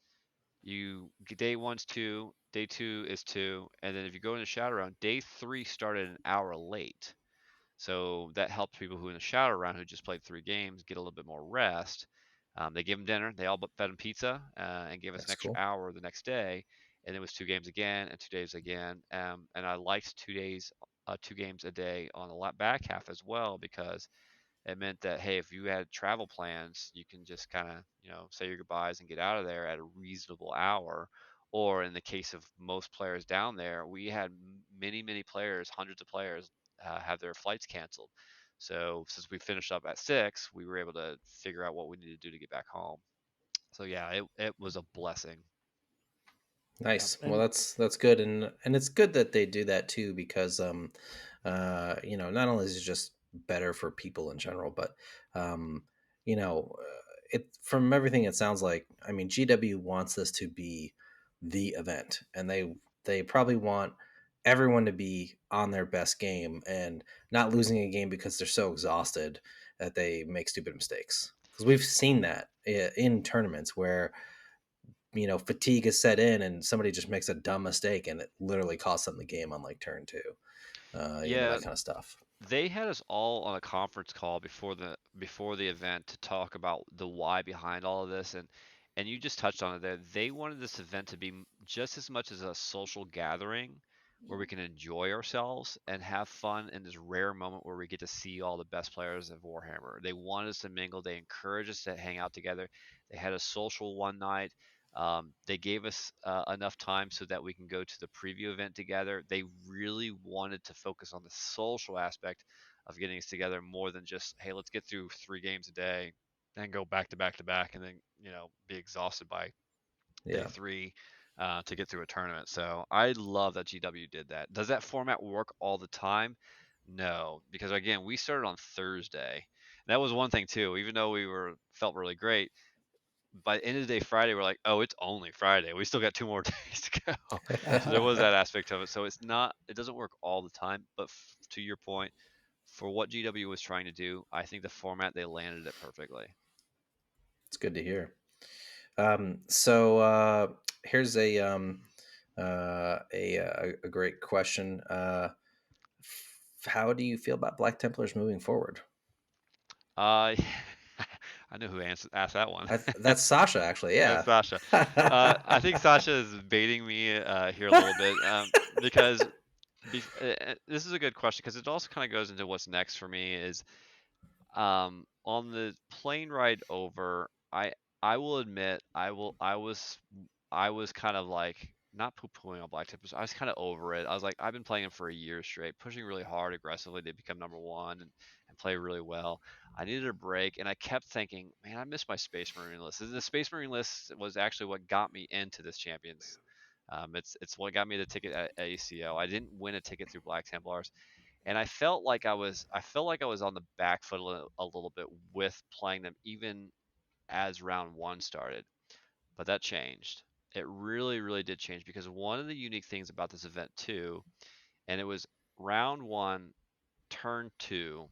you day one's 2, day 2 is 2, and then if you go into shadow round, day 3 started an hour late. So that helped people who in the shadow round who just played 3 games get a little bit more rest. They gave them dinner, they all but fed them pizza, and gave us an That's extra cool. hour the next day, and it was 2 games again and 2 days again. And I liked 2 days, 2 games a day on the back half as well because it meant that, hey, if you had travel plans, you can just kind of, say your goodbyes and get out of there at a reasonable hour. Or in the case of most players down there, we had many players, hundreds of players, have their flights canceled. So since we finished up at 6, we were able to figure out what we needed to do to get back home. So yeah, it was a blessing. Yeah, Nice. Well, and that's good, and it's good that they do that too because not only is it just better for people in general, but um, it from everything it sounds like. I mean, GW wants this to be the event, and they probably want everyone to be on their best game and not losing a game because they're so exhausted that they make stupid mistakes. Because we've seen that in tournaments where fatigue is set in and somebody just makes a dumb mistake and it literally costs them the game on like turn 2. Yeah, That kind of stuff. they had us all on a conference call before the event to talk about the why behind all of this, and you just touched on it there. They wanted this event to be just as much as a social gathering where we can enjoy ourselves and have fun in this rare moment where we get to see all the best players of Warhammer. They wanted us to mingle. They encouraged us to hang out together. They had a social one night. They gave us enough time so that we can go to the preview event together. They really wanted to focus on the social aspect of getting us together more than just, hey, let's get through 3 games a day and go back to back to back and then, be exhausted by day Yeah. 3 to get through a tournament. So I love that GW did that. Does that format work all the time? No, because again, we started on Thursday. And that was one thing too. Even though we felt really great, by the end of the day Friday, we're like, oh, it's only Friday. We still got 2 more days to go. So there was that aspect of it. So it doesn't work all the time. But to your point, for what GW was trying to do, I think the format they landed it perfectly. It's good to hear. So here's a great question. How do you feel about Black Templars moving forward? Uh, I know who asked that one. That's Sasha, actually. Yeah, Yeah. Sasha. I think Sasha is baiting me here a little bit because this is a good question because it also kind of goes into what's next for me is on the plane ride over, I will admit I was kind of like not poo-pooing on Black Tippers. I was kind of over it. I was like, I've been playing him for a year straight, pushing really hard, aggressively to become number 1 and play really well. I needed a break, and I kept thinking, man, I miss my Space Marine list. The Space Marine list was actually what got me into this Champions. It's what got me the ticket at ACO. I didn't win a ticket through Black Templars, and I felt like I was on the back foot a little bit with playing them even as round 1 started. But that changed. It really, really did change because one of the unique things about this event too, and it was round 1, turn 2.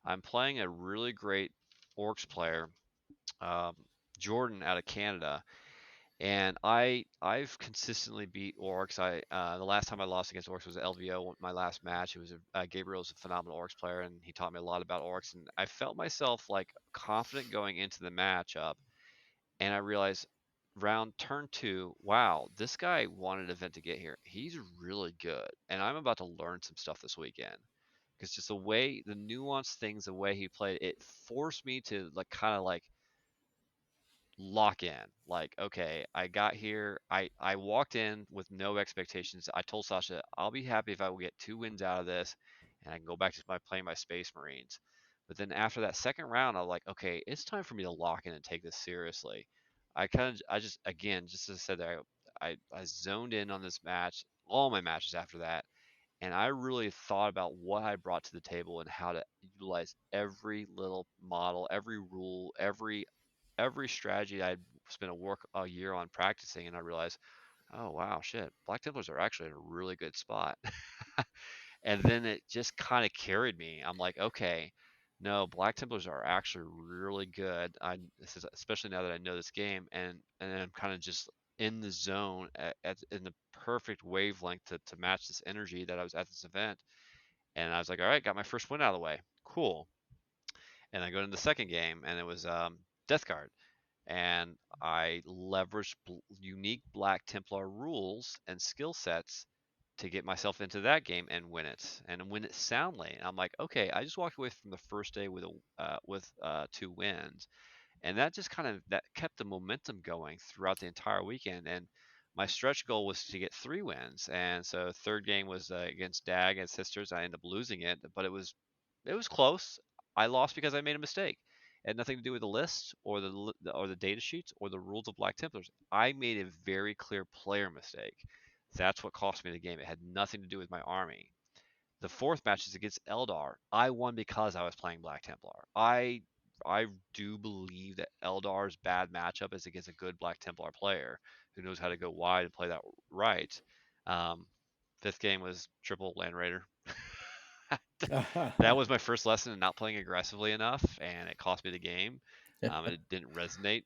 I'm playing a really great Orcs player, um, Jordan out of Canada, and I've consistently beat Orcs. The last time I lost against Orcs was at LVO. My last match, it was Gabriel's a phenomenal Orcs player, and he taught me a lot about Orcs. And I felt myself like confident going into the matchup, and I realized turn 2, wow, this guy wanted an event to get here. He's really good, and I'm about to learn some stuff this weekend. Because just the nuanced things, the way he played, it forced me to like kind of like lock in. Like, okay, I got here. I walked in with no expectations. I told Sasha, I'll be happy if I will get 2 wins out of this, and I can go back to playing my Space Marines. But then after that second round, I'm like, okay, it's time for me to lock in and take this seriously. I just again, just as I said, I zoned in on this match, all my matches after that, and I really thought about what I brought to the table and how to utilize every little model, every rule, every strategy I'd spent a year on practicing, and I realized, oh wow, shit, Black Templars are actually in a really good spot. And then it just kind of carried me. I'm like, okay, no, Black Templars are actually really good. This is especially now that I know this game, and I'm kind of just in the zone in the perfect wavelength to match this energy that I was at this event. And I was like, all right, got my first win out of the way. Cool. And I go into the second game, and it was Death Guard, and I leveraged unique Black Templar rules and skill sets to get myself into that game and win it soundly. And I'm like, okay, I just walked away from the first day with 2 wins, and that just kind of that kept the momentum going throughout the entire weekend. And my stretch goal was to get 3 wins, and so third game was against Dag and Sisters. I ended up losing it, but it was close. I lost because I made a mistake. It had nothing to do with the list or the data sheets or the rules of Black Templars. I made a very clear player mistake. That's what cost me the game. It had nothing to do with my army. The fourth match is against Eldar. I won because I was playing Black Templar. I do believe that Eldar's bad matchup is against a good Black Templar player who knows how to go wide and play that right. Um, fifth game was triple Land Raider. That was my first lesson in not playing aggressively enough, and it cost me the game. It didn't resonate.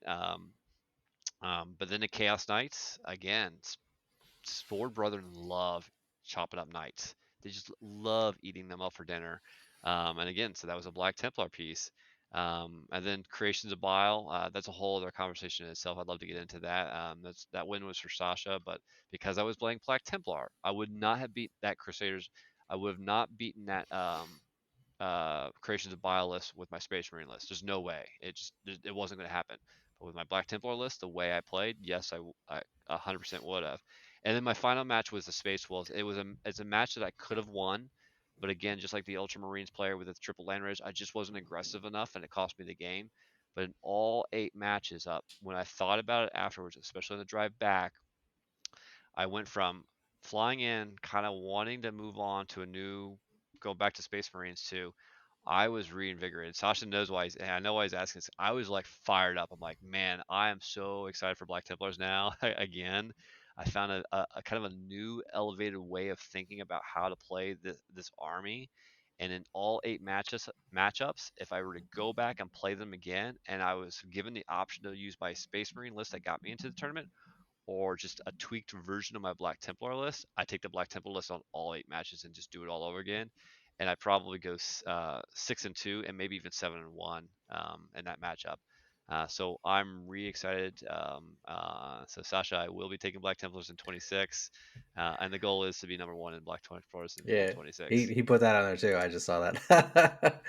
But then the Chaos Knights, again, Sword Brethren love chopping up knights. They just love eating them up for dinner. And again, so that was a Black Templar piece. And then Creations of Bile, that's a whole other conversation in itself. I'd love to get into that. That win was for Sasha, but because I was playing Black Templar, I would not have beat that Crusaders. I would have not beaten that Creations of Bile list with my Space Marine list. There's no way. It wasn't going to happen. But with my Black Templar list, the way I played, yes, I 100% would have. And then my final match was the Space Wolves. It's a match that I could have won, but again, just like the Ultramarines player with the triple land raiders, I just wasn't aggressive enough, and it cost me the game. But in all 8 matches up, when I thought about it afterwards, especially on the drive back, I went from flying in, kind of wanting to move on to go back to Space Marines to I was reinvigorated. Sasha knows why and I know why he's asking this. I was like fired up. I'm like, man, I am so excited for Black Templars now. Again, I found a kind of a new elevated way of thinking about how to play this army. And in all 8 matchups, if I were to go back and play them again, and I was given the option to use my Space Marine list that got me into the tournament, or just a tweaked version of my Black Templar list, I take the Black Templar list on all 8 matches and just do it all over again. And I probably go 6-2 and maybe even 7-1 in that matchup. So I'm really excited. So Sasha, I will be taking Black Templars in 26, and the goal is to be #1 in Black Templars in Yeah, 26. he put that on there too. I just saw that.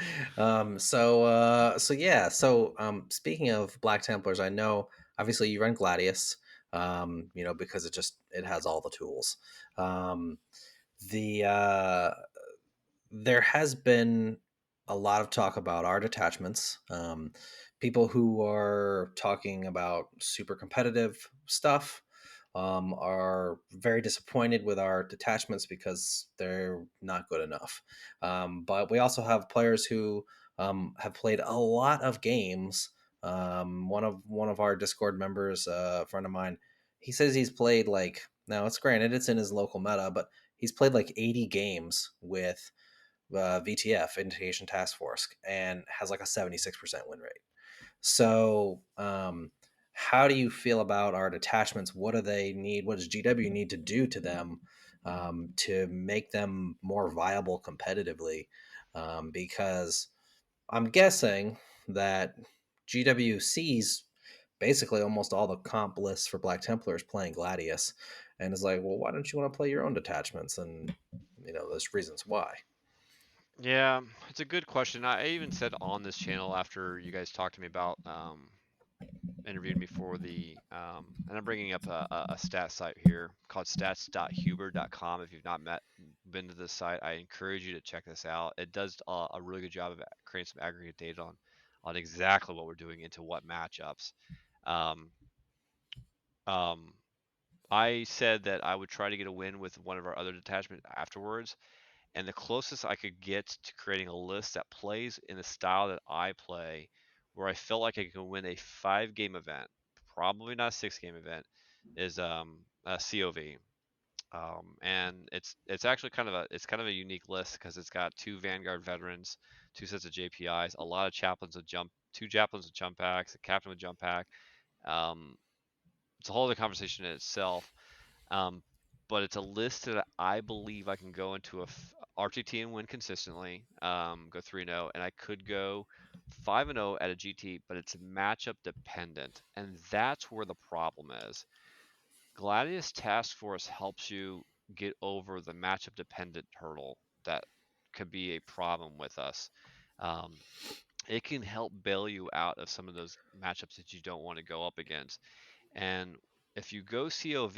So yeah. So speaking of Black Templars, I know obviously you run Gladius. Because it has all the tools. Um, the There has been a lot of talk about our detachments. People who are talking about super competitive stuff are very disappointed with our detachments because they're not good enough. But we also have players who have played a lot of games. One of our Discord members, a friend of mine, he says he's played like, now it's granted it's in his local meta, but he's played like 80 games with VTF, Initiation Task Force, and has like a 76% win rate. So, how do you feel about our detachments? What do they need? What does GW need to do to them to make them more viable competitively? Because I'm guessing that GW sees basically almost all the comp lists for Black Templars playing Gladius, and is like, well, why don't you want to play your own detachments? And there's reasons why. Yeah, it's a good question. I even said on this channel after you guys talked to me about interviewed me for and I'm bringing up a stat site here called stats.huber.com. If you've not been to this site, I encourage you to check this out. It does a really good job of creating some aggregate data on exactly what we're doing into what matchups. Um, um, I said that I would try to get a win with one of our other detachments afterwards, and the closest I could get to creating a list that plays in the style that I play, where I felt like I could win a 5-game event, probably not a 6-game event, is a COV. And it's actually kind of a unique list because it's got 2 Vanguard veterans, 2 sets of JPIs, a lot of chaplains with 2 chaplains with jump packs, a captain with jump pack. Um, it's a whole other conversation in itself. Um, but it's a list that I believe I can go into a RTT and win consistently, go 3-0, and I could go 5-0 at a GT, but it's matchup dependent. And that's where the problem is. Gladius Task Force helps you get over the matchup dependent hurdle that could be a problem with us. Um, it can help bail you out of some of those matchups that you don't want to go up against. And if you go COV,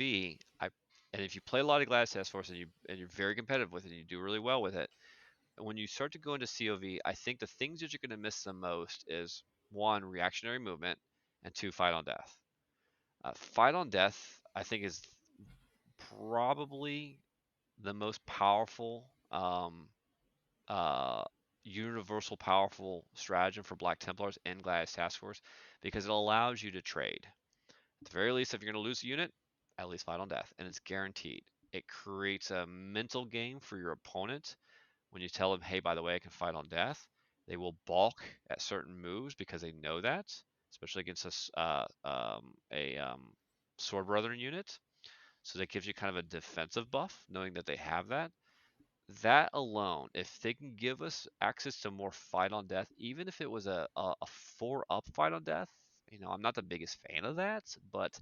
and if you play a lot of Gladius Task Force and you're very competitive with it and you do really well with it, when you start to go into COV, I think the things that you're going to miss the most is 1, reactionary movement, and 2, fight on death. Fight on death, I think, is probably the most powerful, uh, universal powerful stratagem for Black Templars and Gladius Task Force because it allows you to trade. At the very least, if you're going to lose a unit, at least fight on death, and it's guaranteed. It creates a mental game for your opponent when you tell them, hey, by the way, I can fight on death. They will balk at certain moves because they know that, especially against a Sword Brethren unit. So that gives you kind of a defensive buff, knowing that they have that. That alone, if they can give us access to more fight on death, even if it was a 4-up fight on death, I'm not the biggest fan of that, but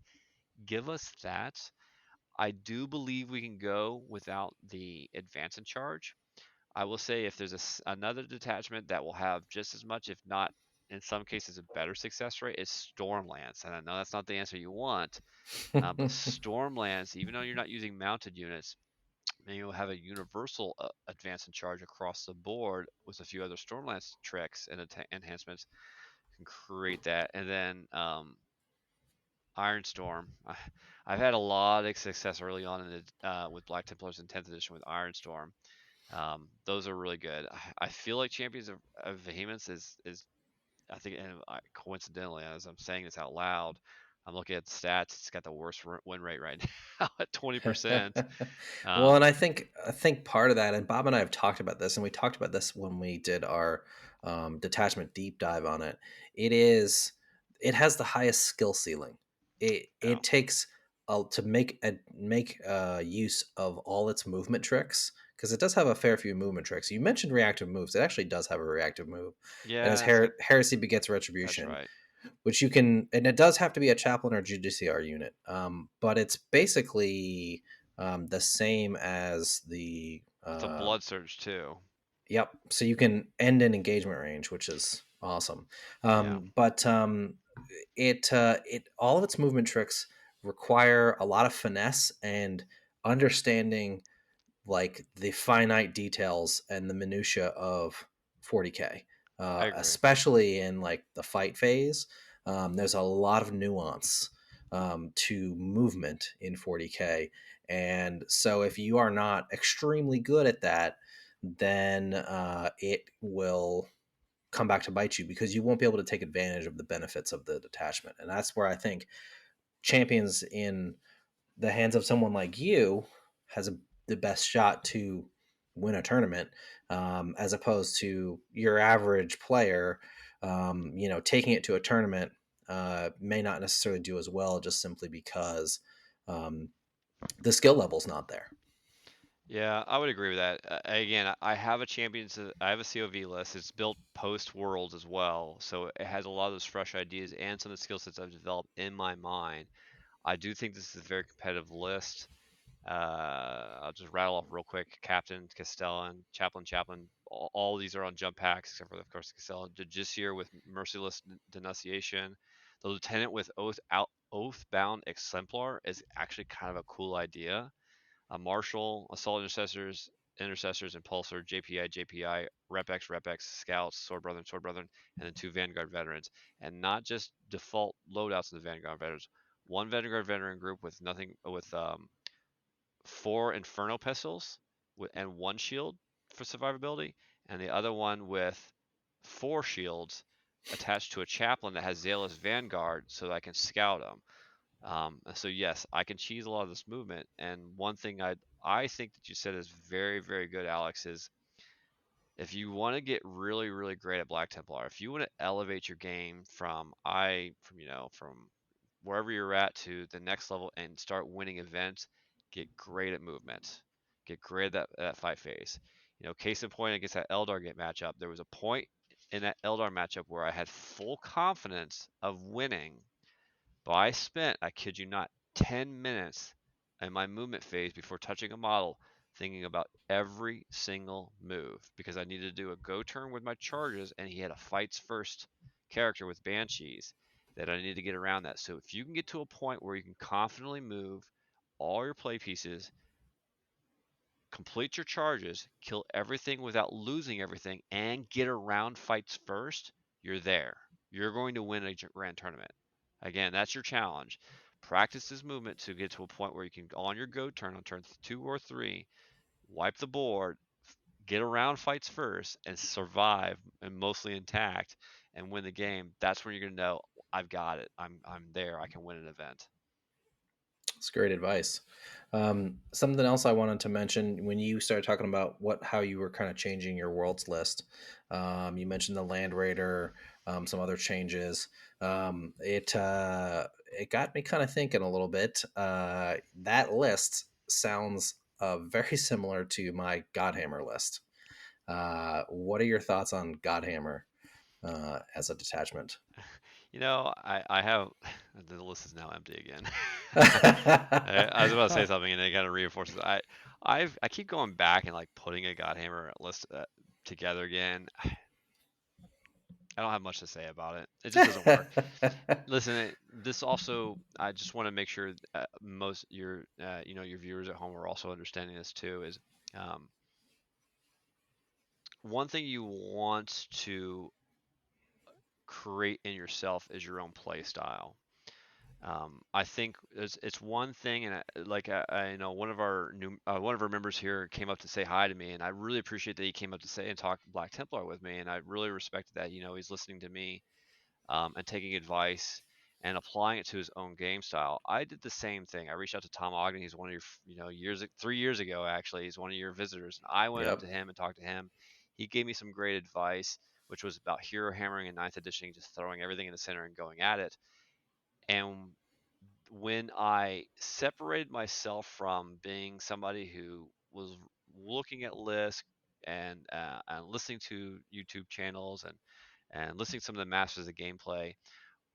give us that. I do believe we can go without the advance in charge. I will say if there's another detachment that will have just as much, if not in some cases a better success rate, is Stormlands. And I know that's not the answer you want, but Stormlands, even though you're not using mounted units, and you'll have a universal advance in charge across the board with a few other Stormlands tricks and enhancements, can create that. And then Ironstorm. I've had a lot of success early on with Black Templars in 10th edition with Ironstorm. Those are really good. I feel like Champions of Vehemence is I think, and coincidentally, as I'm saying this out loud, I'm looking at the stats. It's got the worst win rate right now at 20%. Well, and Um, I think part of that, and Bob and I have talked about this, and we talked about this when we did our detachment deep dive on it. It is, it has the highest skill ceiling. It yeah, it takes to make use of all its movement tricks, because it does have a fair few movement tricks. You mentioned reactive moves. It actually does have a reactive move, and as yeah, it's got, heresy begets that's retribution, right. which you can, and it does have to be a chaplain or judiciary unit, but it's basically the same as the It's a blood surge too. yep. So you can end in engagement range, which is awesome. Yeah, But it all of its movement tricks require a lot of finesse and understanding, like the finite details and the minutia of 40k, I agree. especially in like the fight phase. There's a lot of nuance to movement in 40k, and so if you are not extremely good at that, then it will come back to bite you, because you won't be able to take advantage of the benefits of the detachment. And that's where I think champions in the hands of someone like you has the best shot to win a tournament, as opposed to your average player. Taking it to a tournament may not necessarily do as well, just simply because um, the skill level's not there. Yeah, I would agree with that. Again, I have a I have a COV list. It's built post Worlds as well, so it has a lot of those fresh ideas and some of the skill sets I've developed in my mind. I do think this is a very competitive list. I'll just rattle off real quick. Captain, Castellan, Chaplain. All these are on jump packs, except for, of course, Castellan. The Justiciar with Merciless Denunciation. The Lieutenant with Oathbound Exemplar is actually kind of a cool idea. A Marshal, Assault Intercessors, Impulsor, JPI, Rep X, Scouts, Sword Brethren, and then 2 Vanguard Veterans. And not just default loadouts of the Vanguard Veterans. One Vanguard Veteran group with nothing with 4 Inferno Pistols and 1 shield for survivability, and the other one with 4 shields attached to a chaplain that has Zealous Vanguard so that I can scout them. So yes, I can cheese a lot of this movement. And one thing I think that you said is very, very good, Alex, is if you want to get really, really great at Black Templar, if you want to elevate your game from wherever you're at to the next level and start winning events, get great at movement, get great at that fight phase. Case in point against that Eldar matchup, there was a point in that Eldar matchup where I had full confidence of winning, but I kid you not, 10 minutes in my movement phase before touching a model, thinking about every single move because I needed to do a go turn with my charges, and he had a fights first character with Banshees that I needed to get around that. So if you can get to a point where you can confidently move all your play pieces, complete your charges, kill everything without losing everything, and get around fights first, you're there. You're going to win a grand tournament. Again, that's your challenge. Practice this movement to get to a point where you can, on your go turn, on turn 2 or 3, wipe the board, get around fights first, and survive and mostly intact and win the game. That's when you're going to know I've got it. I'm there. I can win an event. It's great advice. Something else I wanted to mention when you started talking about how you were kind of changing your worlds list. You mentioned the Land Raider, some other changes. It got me kind of thinking a little bit. That list sounds very similar to my Godhammer list. What are your thoughts on Godhammer as a detachment? I have the list is now empty again. I was about to say something and it kind of reinforces. I keep going back and like putting a Godhammer list together again. I don't have much to say about it. It just doesn't work. Listen, this also I just want to make sure most your viewers at home are also understanding this too. Is um, one thing you want to create in yourself is your own play style. I think it's one thing, and I know one of our members here came up to say hi to me, and I really appreciate that he came up to say and talk Black Templar with me, and I really respected that. He's listening to me, and taking advice and applying it to his own game style. I did the same thing. I reached out to Tom Ogden. He's one of your, 3 years ago actually. He's one of your visitors, and I went up Yep. to him and talked to him. He gave me some great advice, which was about hero hammering in ninth edition, just throwing everything in the center and going at it. And when I separated myself from being somebody who was looking at lists and listening to YouTube channels and listening to some of the masters of gameplay,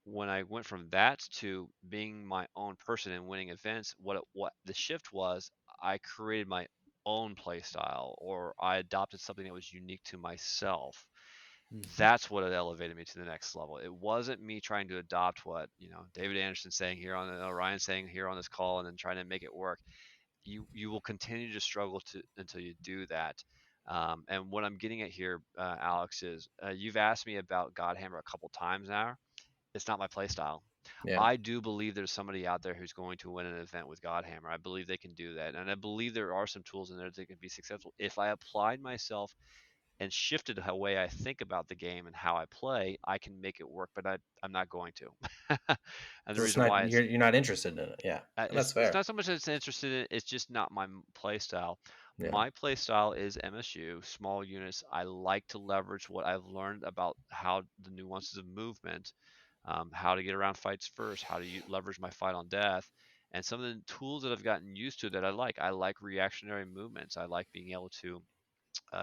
when I went from that to being my own person and winning events, what the shift was, I created my own play style, or I adopted something that was unique to myself. Mhm. That's what elevated me to the next level. It wasn't me trying to adopt what David Anderson saying here on Ryan saying here on this call and then trying to make it work. You will continue to struggle to until you do that. And what I'm getting at here, Alex, is you've asked me about Godhammer a couple times now. It's not my play style. Yeah. I do believe there's somebody out there who's going to win an event with Godhammer. I believe they can do that, and I believe there are some tools in there that can be successful if I applied myself and shifted the way I think about the game and how I play. I can make it work, but I'm not going to. And the 'Cause it's reason not why is you're not interested in it. Yeah, and that's it's fair. not so much that it's interested in it, it's just not my play style. Yeah. My play style is MSU, small units. I like to leverage what I've learned about how the nuances of movement, how to get around fights first, how to leverage my fight on death, and some of the tools that I've gotten used to that I like. I like reactionary movements. I like being able to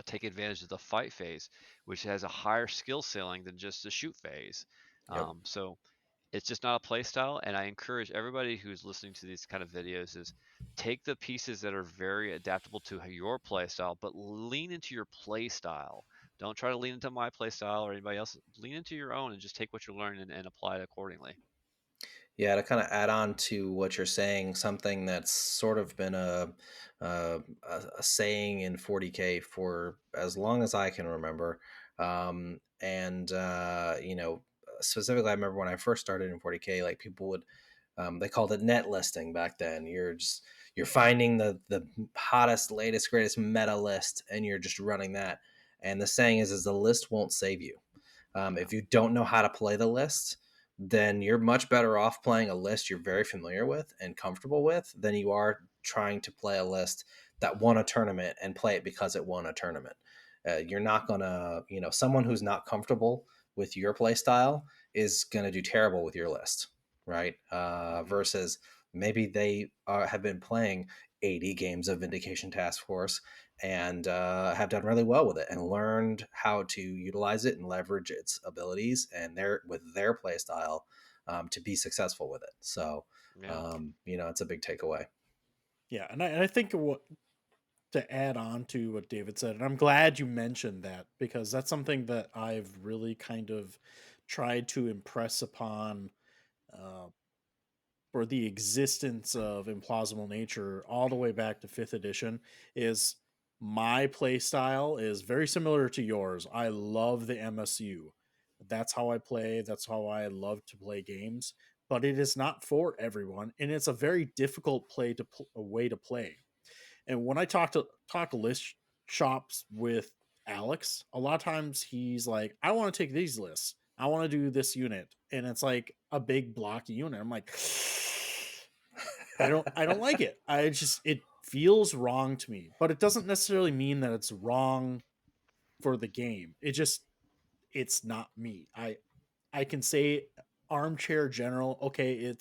take advantage of the fight phase, which has a higher skill ceiling than just the shoot phase. Yep. So it's just not a play style, and I encourage everybody who's listening to these kind of videos is take the pieces that are very adaptable to your play style, but lean into your play style. Don't try to lean into my play style or anybody else. Lean into your own and just take what you're learning and apply it accordingly. Yeah, to kind of add on to what you're saying, something that's sort of been a saying in 40K for as long as I can remember, and specifically, I remember when I first started in 40K, like people would, they called it net listing back then. You're finding the hottest, latest, greatest meta list, and you're just running that. And the saying is the list won't save you. Yeah. If you don't know how to play the list, then you're much better off playing a list you're very familiar with and comfortable with than you are trying to play a list that won a tournament and play it because it won a tournament. You're not gonna, someone who's not comfortable with your play style is gonna do terrible with your list, right? Hmm. Versus maybe they have been playing 80 games of Vindication Task Force and have done really well with it and learned how to utilize it and leverage its abilities and their play style to be successful with it. So, Yeah. it's a big takeaway. Yeah, and I think what to add on to what David said, and I'm glad you mentioned that because that's something that I've really kind of tried to impress upon uh, for the existence of implausible nature all the way back to fifth edition is my play style is very similar to yours. I love the MSU. That's how I play. That's how I love to play games. But it is not for everyone, and it's a very difficult a way to play. And when I talk list shops with Alex, a lot of times he's like, "I want to take these lists. I want to do this unit," and it's like a big blocky unit. I'm like, I don't like it. It feels wrong to me, but it doesn't necessarily mean that it's wrong for the game. It's not me. I can say armchair general, okay,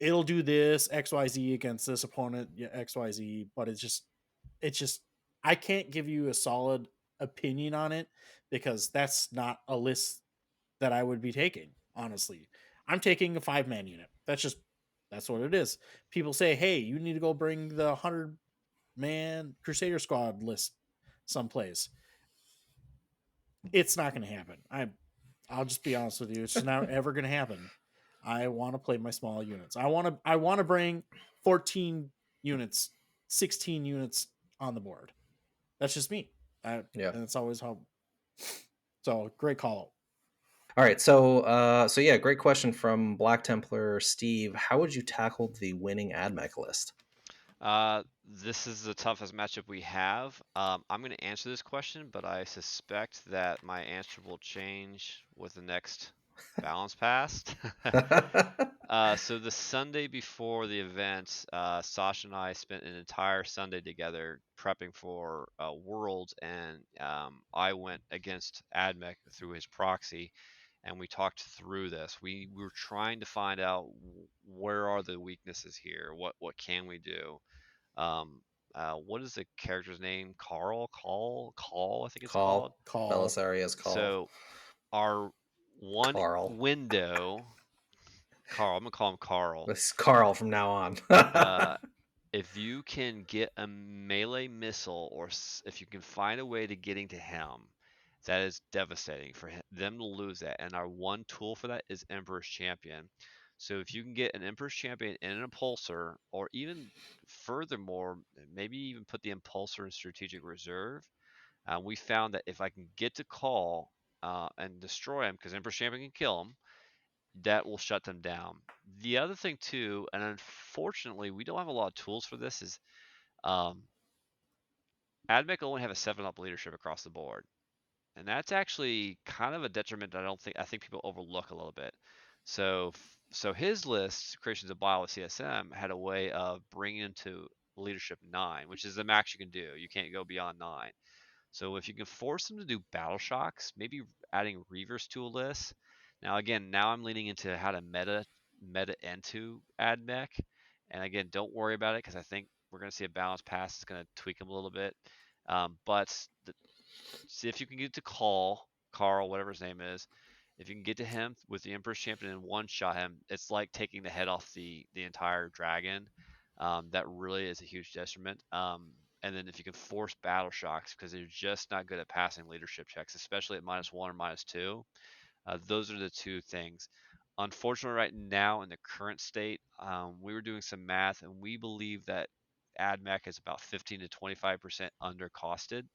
it'll do this XYZ against this opponent, yeah, XYZ, but it's just I can't give you a solid opinion on it because that's not a list that I would be taking, honestly. I'm taking a 5-man unit. That's what it is. People say, "Hey, you need to go bring the 100-man Crusader squad list someplace." It's not going to happen. I'll just be honest with you. It's just not ever going to happen. I want to play my small units. I want to bring 14 units, 16 units on the board. That's just me. Yeah. And it's always how. So great call out. All right, so yeah, great question from Black Templar Steve. How would you tackle the winning AdMech list? This is the toughest matchup we have. I'm going to answer this question, but I suspect that my answer will change with the next balance passed. So the Sunday before the event, Sasha and I spent an entire Sunday together prepping for Worlds, and I went against Admech through his proxy, and we talked through this. We were trying to find out where are the weaknesses here. What can we do? Um, what is the character's name? Call, I think it's called. Call. Belisarius Call. So our one Carl. window, Carl, I'm gonna call him Carl. This is Carl from now on. Uh, if you can get a melee missile, or if you can find a way to getting to him, that is devastating for them to lose that. And our one tool for that is Emperor's Champion. So if you can get an Emperor's Champion and an Impulsor, or even furthermore, maybe even put the Impulsor in strategic reserve, we found that if I can get to Call and destroy him, because Emperor's Champion can kill him, that will shut them down. The other thing too, and unfortunately we don't have a lot of tools for this, is um, Admech only have a 7-up leadership across the board. And that's actually kind of a detriment that I think people overlook a little bit. So his list, Creations of Bile with CSM, had a way of bringing him to leadership 9, which is the max you can do. You can't go beyond 9. So if you can force them to do battle shocks, maybe adding Reavers to a list. Now again, now I'm leaning into how to meta into AdMech. And again, don't worry about it because I think we're going to see a balance pass. It's going to tweak them a little bit. See if you can get to Carl, whatever his name is. If you can get to him with the Emperor's Champion and one shot him, it's like taking the head off the entire dragon. That really is a huge detriment. And then if you can force battle shocks, because they're just not good at passing leadership checks, especially at -1 or -2. Those are the two things. Unfortunately, right now in the current state, we were doing some math, and we believe that AdMech is about 15 to 25% undercosted.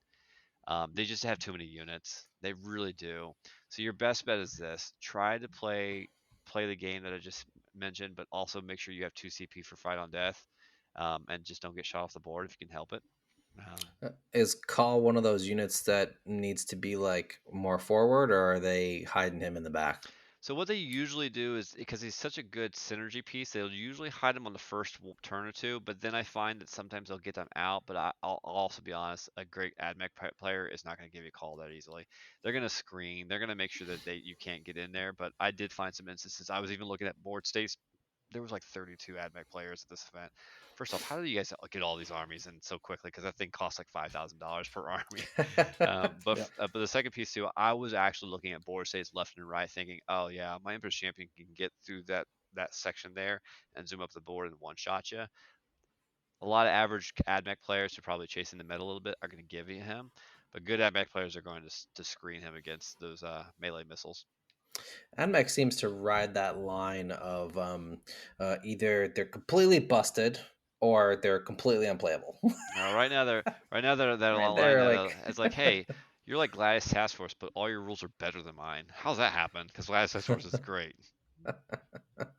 They just have too many units. They really do. So your best bet is this: try to play the game that I just mentioned, but also make sure you have 2 CP for fight on death, and just don't get shot off the board if you can help it. Is Call one of those units that needs to be like more forward, or are they hiding him in the back? So what they usually do is, because he's such a good synergy piece, they'll usually hide him on the first turn or two. But then I find that sometimes they'll get them out. But I'll also be honest, a great AdMech player is not going to give you a call that easily. They're going to screen. They're going to make sure that you can't get in there. But I did find some instances. I was even looking at board states. There was like 32 AdMech players at this event. First off, how do you guys get all these armies in so quickly? Because that thing costs like $5,000 per army. Yep. But the second piece too, I was actually looking at board states left and right, thinking, oh yeah, my Emperor's Champion can get through that section there and zoom up the board and one shot you. A lot of average AdMech players who are probably chasing the meta a little bit are going to give you him, but good AdMech players are going to screen him against those melee missiles. AdMech seems to ride that line of either they're completely busted or they're completely unplayable. Right now they're Right line there, that like it's like, hey, you're like Gladys Task Force, but all your rules are better than mine. How's that happen? Because Gladys Task Force is great. Yep.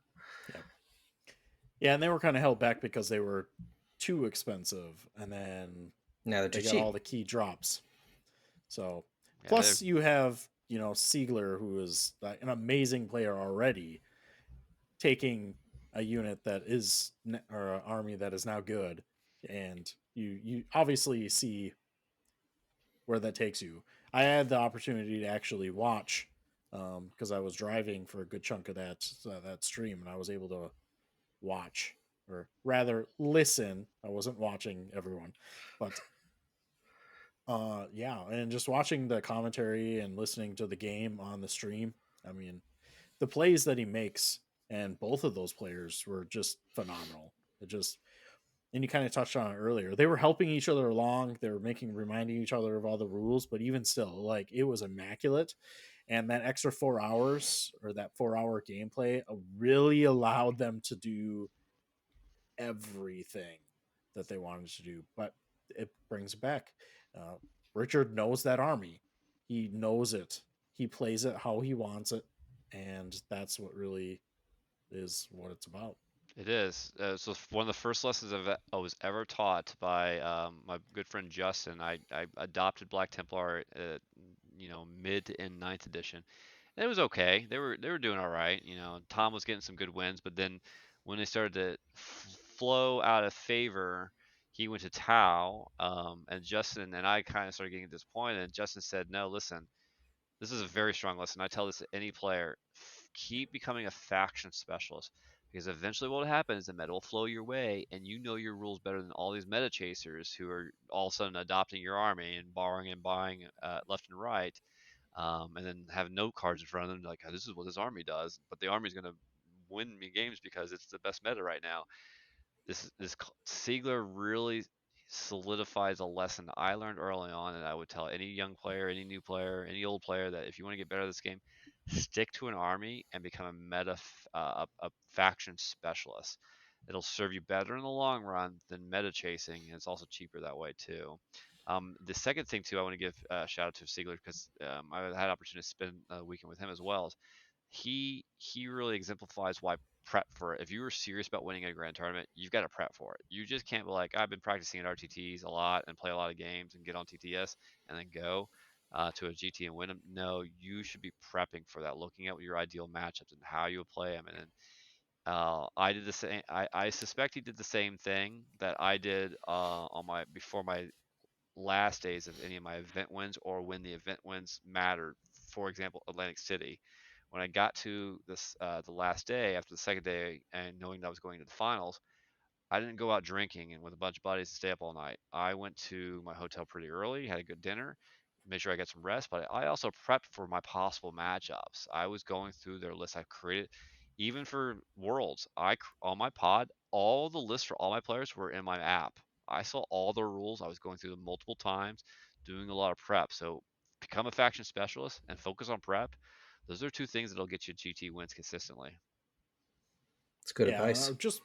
Yeah, and they were kind of held back because they were too expensive, and then now they're they too got all cheap. the key drops. So, Yeah, plus you have Siegler, who is an amazing player already, taking a unit that is or an army that is now good, and you obviously see where that takes you. I had the opportunity to actually watch because I was driving for a good chunk of that stream, and I was able to watch, or rather listen. I wasn't watching everyone, but yeah, and just watching the commentary and listening to the game on the stream. I mean, the plays that he makes, and both of those players were just phenomenal. It just, and you kind of touched on it earlier. They were helping each other along. They were reminding each other of all the rules, but even still, like, it was immaculate. And that extra 4 hours, or that 4 hour gameplay, really allowed them to do everything that they wanted to do. But it brings it back. Richard knows that army. He knows it. He plays it how he wants it. and that's what really is what it's about. It is. So one of the first lessons I was ever taught by my good friend Justin. I adopted Black Templar, mid to end ninth edition. And it was okay. They were doing all right. Tom was getting some good wins, but then when they started to flow out of favor, he went to Tau, and Justin and I kind of started getting disappointed. And Justin said, "No, listen, this is a very strong lesson. I tell this to any player: keep becoming a faction specialist, because eventually what will happen is the meta will flow your way, and you know your rules better than all these meta chasers who are all of a sudden adopting your army and borrowing and buying left and right, and then have no cards in front of them. Like, oh, this is what this army does, but the army is going to win me games because it's the best meta right now. This Siegler really solidifies a lesson I learned early on, and I would tell any young player, any new player, any old player that if you want to get better at this game, stick to an army and become a a faction specialist. It'll serve you better in the long run than meta chasing, and it's also cheaper that way too. The second thing too, I want to give a shout out to Siegler because I had opportunity to spend a weekend with him as well. Is he really exemplifies why prep for it. If you were serious about winning a grand tournament, you've got to prep for it. You just can't be like, I've been practicing at RTTs a lot and play a lot of games and get on TTS and then go to a GT and win them. No, you should be prepping for that, looking at your ideal matchups and how you would play them. And then I did the same. I suspect he did the same thing that I did on my before my last days of any of my event wins or when the event wins mattered. For example, Atlantic City. When I got to this the last day after the second day and knowing that I was going to the finals, I didn't go out drinking and with a bunch of buddies to stay up all night. I went to my hotel pretty early, had a good dinner, made sure I got some rest, but I also prepped for my possible matchups. I was going through their list I created, even for Worlds. On my pod, all the lists for all my players were in my app. I saw all the rules. I was going through them multiple times, doing a lot of prep. So become a faction specialist and focus on prep. Those are two things that'll get you GT wins consistently. It's good Yeah, advice. just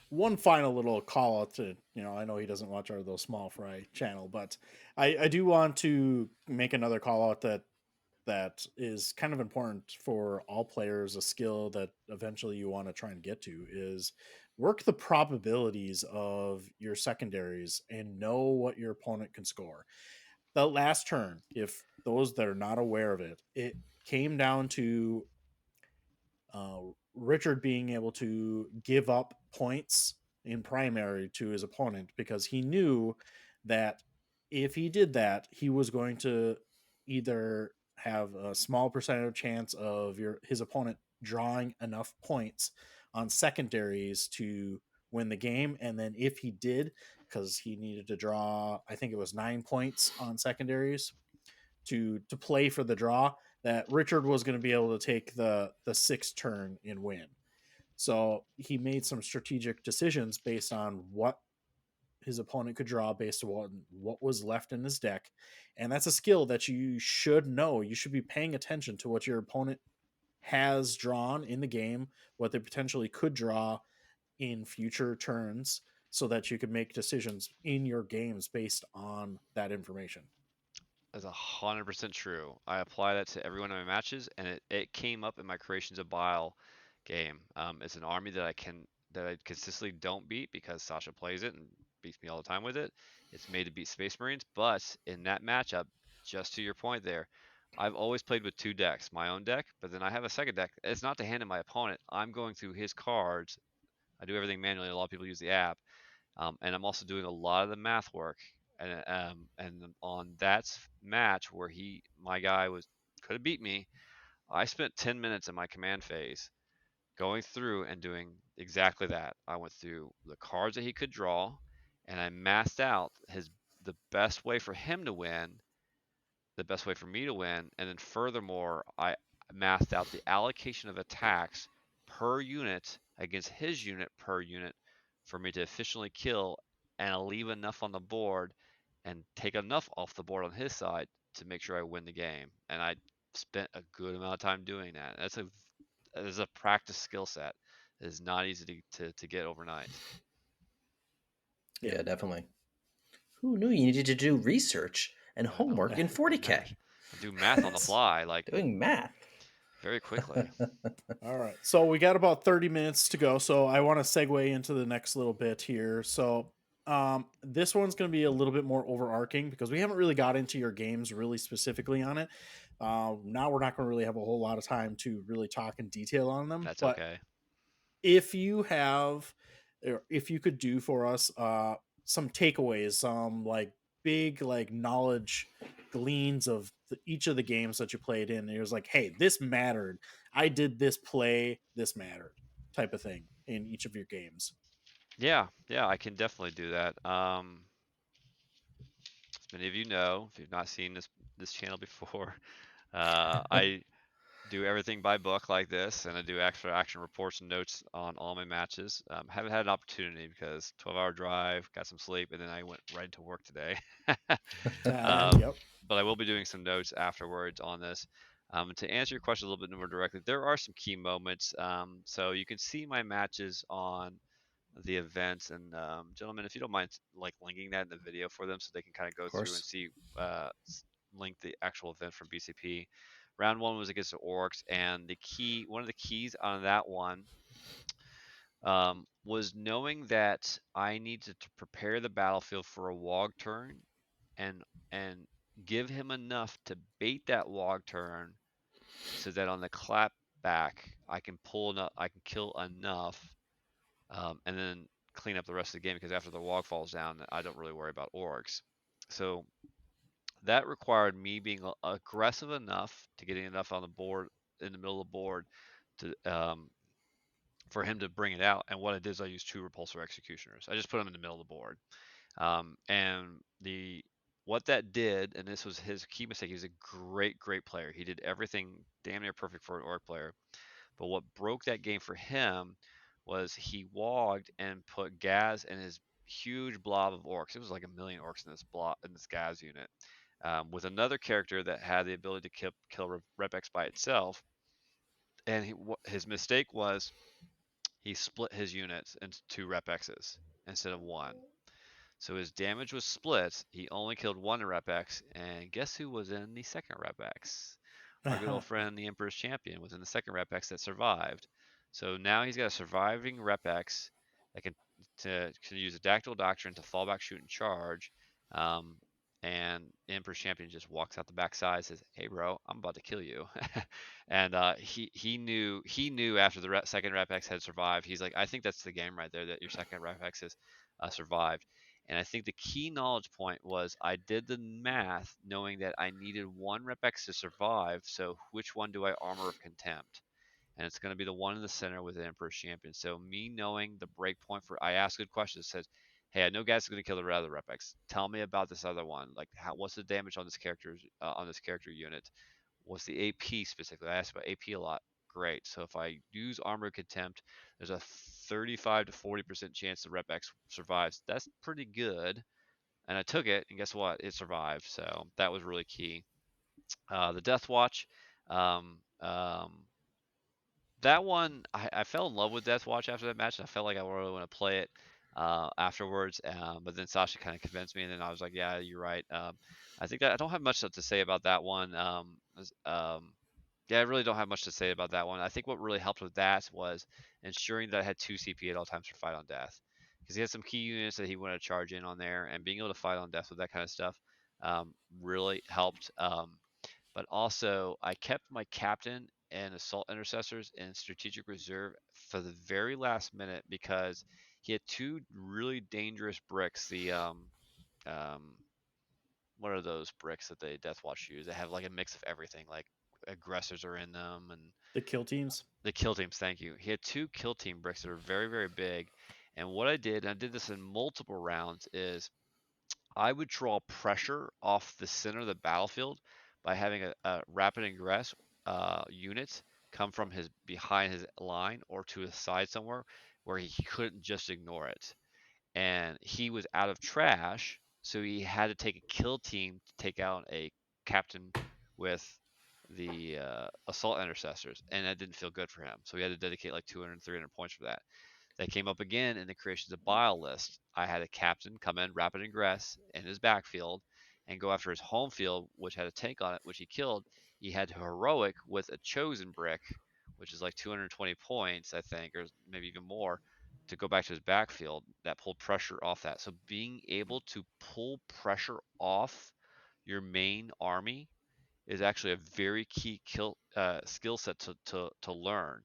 one final little call out to, I know he doesn't watch our little small fry channel, but I do want to make another call out that is kind of important for all players. A skill that eventually you want to try and get to is work the probabilities of your secondaries and know what your opponent can score. The last turn, if those that are not aware of it, it came down to Richard being able to give up points in primary to his opponent because he knew that if he did that, he was going to either have a small percentage chance of his opponent drawing enough points on secondaries to win the game, and then if he did, because he needed to draw, I think it was 9 points on secondaries to play for the draw, that Richard was going to be able to take the sixth turn and win. So he made some strategic decisions based on what his opponent could draw based on what was left in his deck. And that's a skill that you should know. You should be paying attention to what your opponent has drawn in the game, what they potentially could draw in future turns, so that you can make decisions in your games based on that information. That's 100% true. I apply that to every one of my matches, and it came up in my Creations of Bile game. It's an army that I consistently don't beat because Sasha plays it and beats me all the time with it. It's made to beat Space Marines, but in that matchup, just to your point there, I've always played with two decks, my own deck, but then I have a second deck. It's not to hand to my opponent. I'm going through his cards. I do everything manually. A lot of people use the app, and I'm also doing a lot of the math work. And on that match where my guy could have beat me, I spent 10 minutes in my command phase going through and doing exactly that. I went through the cards that he could draw, and I masked out the best way for him to win, the best way for me to win, and then furthermore, I masked out the allocation of attacks per unit against his unit per unit for me to efficiently kill and leave enough on the board and take enough off the board on his side to make sure I win the game. And I spent a good amount of time doing that. That is a practice skill set. It is not easy to get overnight. Yeah, Yeah, definitely. Who knew you needed to do research and I know. homework in And math. 40K? I do math on the fly. Like, Doing math. very quickly. All right. So we got about 30 minutes to go. So I want to segue into the next little bit here. So this one's going to be a little bit more overarching because we haven't really got into your games really specifically on it. Now we're not going to really have a whole lot of time to really talk in detail on them. That's But okay. if you have, or if you could do for us some takeaways, some like big like knowledge gleans of each of the games that you played in, and it was like, hey, this mattered, I did this play, this mattered, type of thing in each of your games. Yeah, yeah, I can definitely do that. As many of you know, if you've not seen this channel before, I do everything by book like this, and I do extra action reports and notes on all my matches. Haven't had an opportunity because 12-hour drive, got some sleep, and then I went right into work today. um, Yep. but I will be doing some notes afterwards on this. To answer your question a little bit more directly, there are some key moments. So you can see my matches on the events, and gentlemen, if you don't mind, like linking that in the video for them so they can kind of go Of through and course. see, link the actual event from BCP. Round one was against the Orcs, and one of the keys on that one was knowing that I needed to prepare the battlefield for a Wog turn, and and give him enough to bait that Wog turn, so that on the clap back I can pull enough, I can kill enough, and then clean up the rest of the game, because after the Wog falls down, I don't really worry about Orcs. So that required me being aggressive enough to getting enough on the board, in the middle of the board, to for him to bring it out. And what I did is I used 2 repulsor executioners. I just put them in the middle of the board. And the what that did, and this was his key mistake, he was a great player. He did everything damn near perfect for an orc player. But what broke that game for him was he wogged and put Gaz and his huge blob of orcs. It was like a million orcs in this blob, in this Gaz unit, with another character that had the ability to kill Repex by itself. And his mistake was he split his units into 2 Repexes instead of 1. So his damage was split. He only killed 1 Repex, and guess who was in the second Repex? Our good old friend, the Emperor's Champion, was in the second Repex that survived. So now he's got a surviving Repex that can use a Dactyl Doctrine to fall back, shoot, and charge. Um, and Emperor's Champion just walks out the backside, says, "Hey, bro, I'm about to kill you." And he knew after the second Repex had survived. He's like, "I think that's the game right there. That your second Repex has survived." And I think the key knowledge point was I did the math knowing that I needed 1 Repex to survive. So which one do I Armor of Contempt? And it's going to be the one in the center with the Emperor's Champion. So me knowing the break point for, I asked good questions. It says, "Hey, I know guys are going to kill the other Repex. Tell me about this other one. Like, what's the damage on this character unit? What's the AP specifically?" I asked about AP a lot. Great. So if I use Armor of Contempt, there's a 35 to 40% chance the Rep X survives. That's pretty good. And I took it, and guess what? It survived. So that was really key. The Death Watch, um, um, that one, I fell in love with Death Watch after that match, and I felt like I really want to play it afterwards. But then Sasha kind of convinced me, and then I was like, "Yeah, you're right." I think that I don't have much to say about that one. Yeah, I really don't have much to say about that one. I think what really helped with that was ensuring that I had 2 CP at all times for fight on death, because he had some key units that he wanted to charge in on there, and being able to fight on death with that kind of stuff really helped. But also, I kept my captain and assault intercessors in strategic reserve for the very last minute, because he had 2 really dangerous bricks. Um, what are those bricks that they Death Watch use? They have like a mix of everything, like aggressors are in them, and The kill teams. the kill teams. Thank you. He had 2 kill team bricks that are very big. And what I did, and I did this in multiple rounds, is I would draw pressure off the center of the battlefield by having a rapid ingress unit come from his behind his line or to his side somewhere where he couldn't just ignore it. And he was out of trash, so he had to take a kill team to take out a captain with the assault intercessors, and that didn't feel good for him. So he had to dedicate like 200, 300 points for that. That came up again in the creations of Bile list. I had a captain come in rapid ingress in his backfield and go after his home field, which had a tank on it, which he killed. he had to heroic with a chosen brick, which is like 220 points, I think, or maybe even more, to go back to his backfield that pulled pressure off that. So being able to pull pressure off your main army is actually a very key skill set to learn.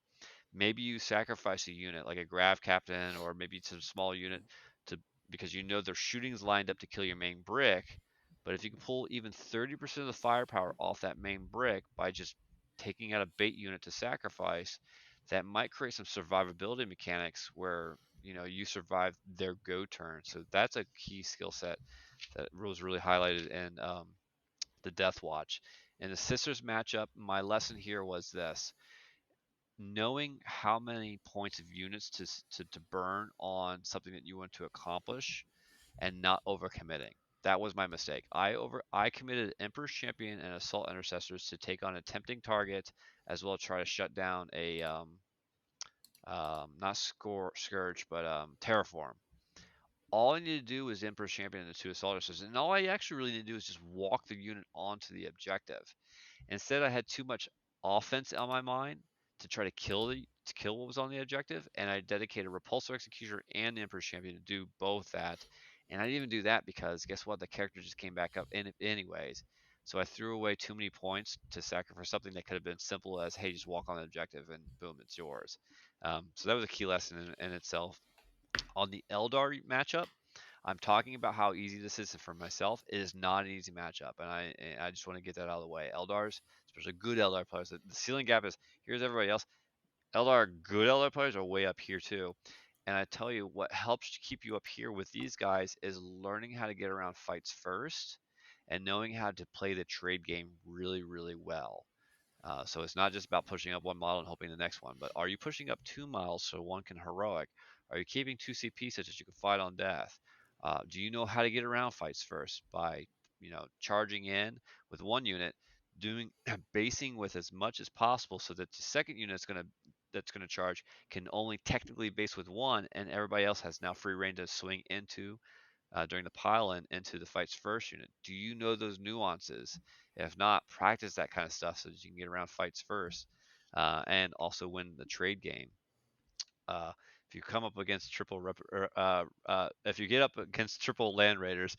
Maybe you sacrifice a unit like a grav captain or maybe some small unit to because you know their shooting's lined up to kill your main brick. But if you can pull even 30% of the firepower off that main brick by just taking out a bait unit to sacrifice, that might create some survivability mechanics where you survive their go turn. So that's a key skill set that was really highlighted in the Death Watch. In the Sisters matchup, my lesson here was this: knowing how many points of units to burn on something that you want to accomplish and not overcommitting. That was my mistake. I committed Emperor's Champion and Assault Intercessors to take on a tempting target as well as try to shut down a not Scourge but Terraform. All I need to do is Emperor's Champion and the 2 Assault Intercessors, and all I actually really need to do is just walk the unit onto the objective. Instead, I had too much offense on my mind to try to kill what was on the objective, and I dedicated Repulsor Executioner and the Emperor's Champion to do both that. And I didn't even do that because guess what? The character just came back up anyways. So I threw away too many points to sacrifice something that could have been simple as, hey, just walk on the objective and boom, it's yours. So that was a key lesson in itself. On the Eldar matchup, I'm talking about how easy this is for myself. It is not an easy matchup, and I just want to get that out of the way. Eldars, especially good Eldar players, the ceiling gap is here's everybody else. Good Eldar players are way up here too. And I tell you, what helps keep you up here with these guys is learning how to get around fights first and knowing how to play the trade game really, really well. So it's not just about pushing up one model and hoping the next one, but are you pushing up 2 miles so one can heroic? Are you keeping 2 CP such that you can fight on death? Do you know how to get around fights first by, charging in with one unit, doing basing with as much as possible so that the second unit that's gonna charge can only technically base with one, and everybody else has now free reign to swing into during the pile-in into the fight's first unit. Do you know those nuances? If not, practice that kind of stuff so that you can get around fights first and also win the trade game. Uh, if you come up against if you get up against triple land raiders,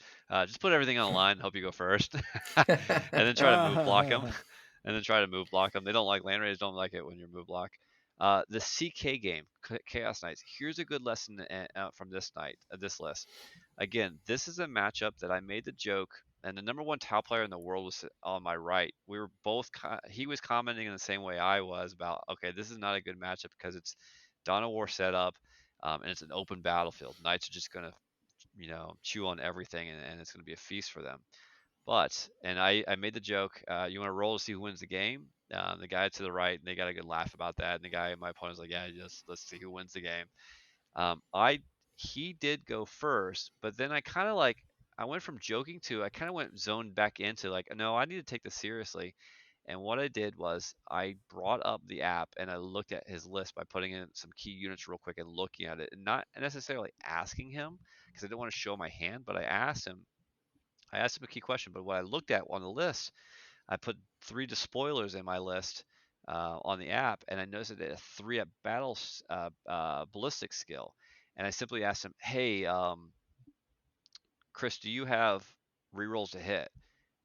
just put everything on the line and hope you go first, and then try to move block them, and then try to move block them. They don't like land raiders, don't like it when you move block. The CK game, Chaos Knights. Here's a good lesson from this list. Again, this is a matchup that I made the joke, and the number one Tau player in the world was on my right. We were both. He was commenting in the same way I was about. Okay, this is not a good matchup because it's Dawn of War setup, and it's an open battlefield. Knights are just gonna, chew on everything, and it's gonna be a feast for them. But and I made the joke. You want to roll to see who wins the game? The guy to the right, and they got a good laugh about that. And the guy, my opponent, was like, "Yeah, just let's see who wins the game." I He did go first, but then I went from joking to I kind of went zoned back into like, no, I need to take this seriously. And what I did was I brought up the app and I looked at his list by putting in some key units real quick and looking at it and not necessarily asking him because I didn't want to show my hand, but I asked him a key question. But what I looked at on the list, I put 3 despoilers in my list on the app, and I noticed that it had 3 at battle ballistic skill. And I simply asked him, "Hey, Chris, do you have rerolls to hit?"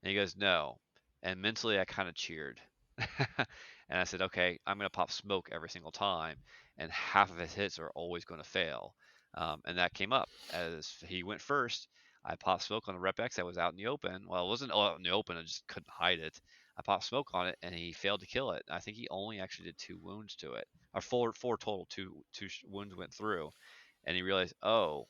And he goes, "No." And mentally, I kind of cheered. And I said, "Okay, I'm going to pop smoke every single time, and half of his hits are always going to fail." And that came up as he went first. I popped smoke on the Rep X that was out in the open. Well, it wasn't out in the open, I just couldn't hide it. I popped smoke on it, and he failed to kill it. I think he only actually did 2 wounds to it, or four total. Two wounds went through, and he realized, oh,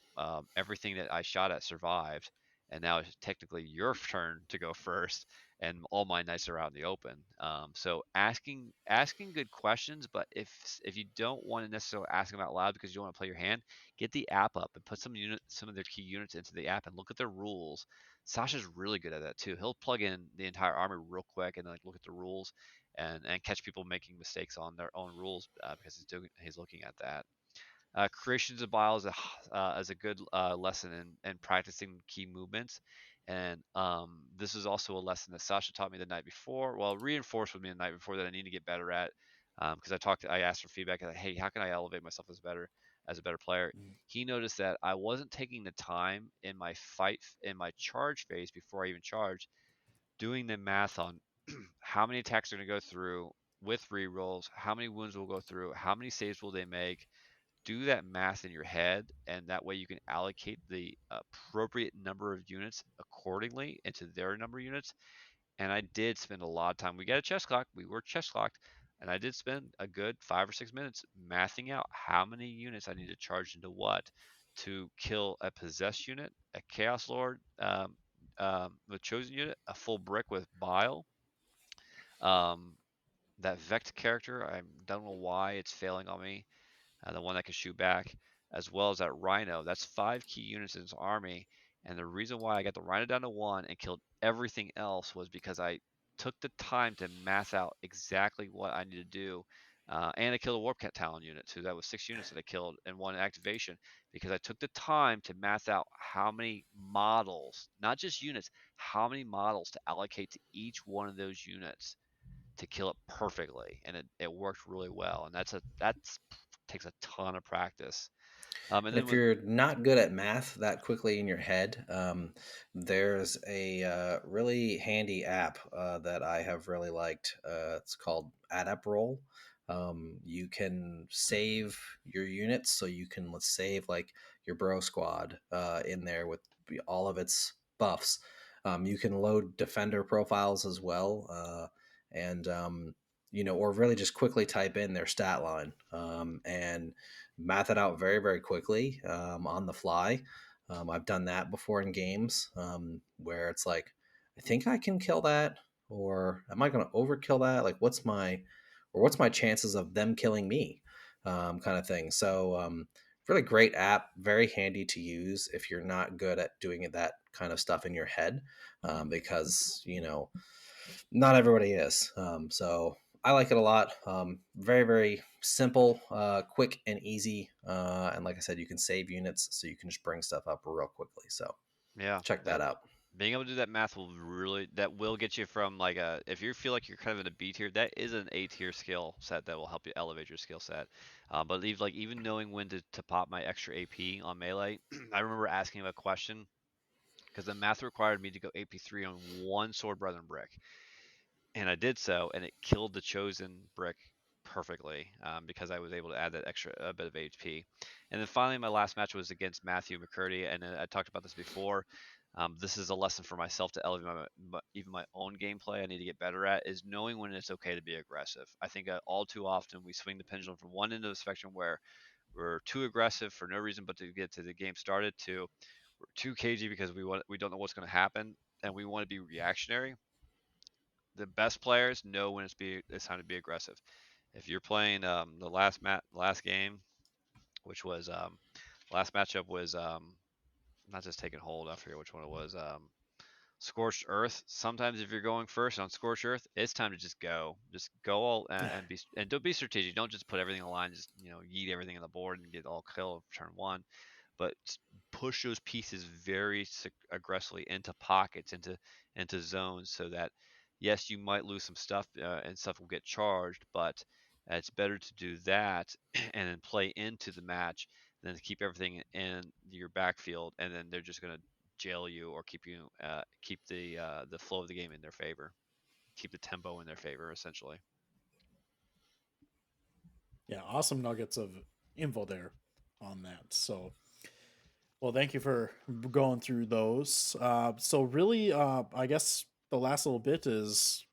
everything that I shot at survived, and now it's technically your turn to go first, and all my knights are out in the open. So asking good questions, but if you don't want to necessarily ask them out loud because you don't want to play your hand, get the app up and put some of their key units into the app and look at their rules. Sasha's really good at that too. He'll plug in the entire army real quick and like look at the rules and catch people making mistakes on their own rules because he's looking at that. Creations of Bile is a good lesson in practicing key movements And this is also a lesson that Sasha taught me the night before. Well, reinforced with me the night before that I need to get better at. Because I asked for feedback, like, hey, how can I elevate myself as a better player? Mm. He noticed that I wasn't taking the time in my charge phase before I even charged, doing the math on how many attacks are going to go through with rerolls, how many wounds will go through, how many saves will they make. Do that math in your head, and that way you can allocate the appropriate number of units accordingly into their number of units. And I did spend a lot of time. We got a chess clock. We were chess clocked, and I did spend a good 5 or 6 minutes mathing out how many units I need to charge into what to kill a possessed unit, a chaos lord, the chosen unit, a full brick with bile. Um, that Vect character, I don't know why it's failing on me. The one that can shoot back, as well as that Rhino. That's 5 key units in his army. And the reason why I got the Rhino down to 1 and killed everything else was because I took the time to math out exactly what I need to do. And I killed a Warp Cat Talon unit, so that was 6 units that I killed in one activation because I took the time to math out how many models, not just units, how many models to allocate to each one of those units to kill it perfectly, and it worked really well. And that's takes a ton of practice. And And then if when you're not good at math that quickly in your head, there's a really handy app that I have really liked. It's called Adept Roll. You can save your units, so you can, let's save like your Bro Squad in there with all of its buffs. You can load defender profiles as well, and or really just quickly type in their stat line and math it out very, very quickly on the fly. I've done that before in games where it's like, I think I can kill that, or am I going to overkill that? Like, what's my chances of them killing me, kind of thing. So, really great app, very handy to use if you're not good at doing that kind of stuff in your head, because not everybody is. So I like it a lot. Very, very simple, quick, and easy. And like I said, you can save units, so you can just bring stuff up real quickly. So yeah, check that that out. being able to do that math will get you from like a if you feel like you're kind of in a B tier, that is an A tier skill set that will help you elevate your skill set. But even knowing when to pop my extra AP on melee, I remember asking him a question because the math required me to go AP3 on one sword brethren brick. And I did so, and it killed the chosen brick perfectly because I was able to add that extra a bit of HP. And then finally, my last match was against Matthew McCurdy, and I talked about this before. This is a lesson for myself to elevate even my own gameplay. I need to get better at is knowing when it's okay to be aggressive. I think all too often we swing the pendulum from one end of the spectrum where we're too aggressive for no reason but to get to the game started, to we're too cagey because we don't know what's going to happen and we want to be reactionary. The best players know when it's time to be aggressive. If you're playing the last game, which was last matchup was not just taking hold. I forget which one it was. Scorched Earth. Sometimes if you're going first on Scorched Earth, it's time to just go. Just go all and don't be strategic. Don't just put everything in line. Just yeet everything on the board and get all kill turn one, but push those pieces very aggressively into pockets, into zones, so that yes, you might lose some stuff and stuff will get charged, but it's better to do that and then play into the match than to keep everything in your backfield and then they're just going to jail you or keep the flow of the game in their favor, keep the tempo in their favor, essentially. Yeah, awesome nuggets of info there on that. So, well, thank you for going through those. So, really, I guess the last little bit is,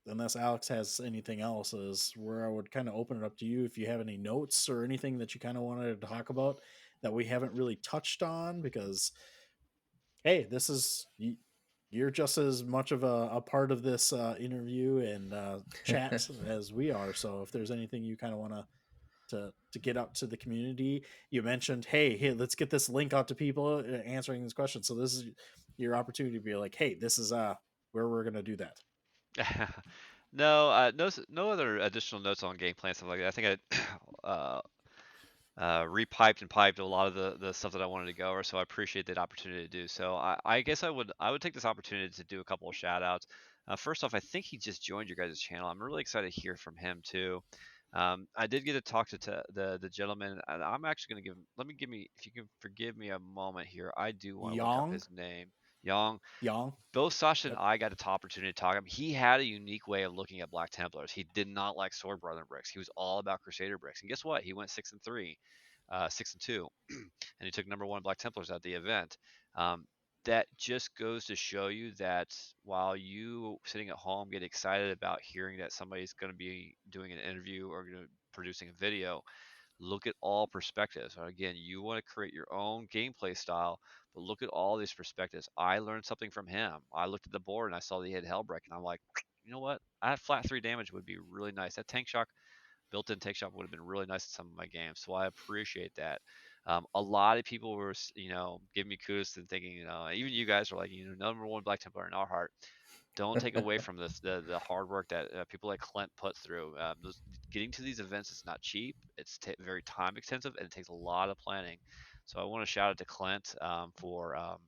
unless Alex has anything else, is where I would kind of open it up to you if you have any notes or anything that you kind of wanted to talk about that we haven't really touched on. Because, hey, this is you're just as much of a part of this interview and chat as we are. So, if there's anything you kind of want to get out to the community. You mentioned, hey, let's get this link out to people answering this question. So this is your opportunity to be like, hey, this is where we're gonna do that. No, no other additional notes on gameplay and stuff like that. I think I repiped and piped a lot of the stuff that I wanted to go over. So I appreciate that opportunity to do so. I guess I would take this opportunity to do a couple of shout outs. First off, I think he just joined your guys' channel. I'm really excited to hear from him too. I did get to talk to the gentleman, and I'm actually going to give him. Let me give me, if you can forgive me a moment here. I do want to look up Yang, his name. Young. Yang. Both Sasha and Yep. I got the opportunity to talk to him. He had a unique way of looking at Black Templars. He did not like Sword Brother bricks. He was all about Crusader bricks. And guess what? He went 6-3, 6-2, and he took #1 Black Templars at the event. Um, that just goes to show you that while you sitting at home get excited about hearing that somebody's going to be doing an interview or going to producing a video, look at all perspectives. Again, you want to create your own gameplay style, but look at all these perspectives. I learned something from him. I looked at the board and I saw that he had Hellbreak, and I'm like, you know what? I had flat 3 damage would be really nice. That tank shock, built-in tank shock would have been really nice in some of my games. So I appreciate that. A lot of people were, giving me kudos and thinking, even you guys are like, #1 Black Templar in our heart. Don't take away from this the hard work that people like Clint put through. Getting to these events is not cheap. It's very time extensive and it takes a lot of planning. So I want to shout out to Clint for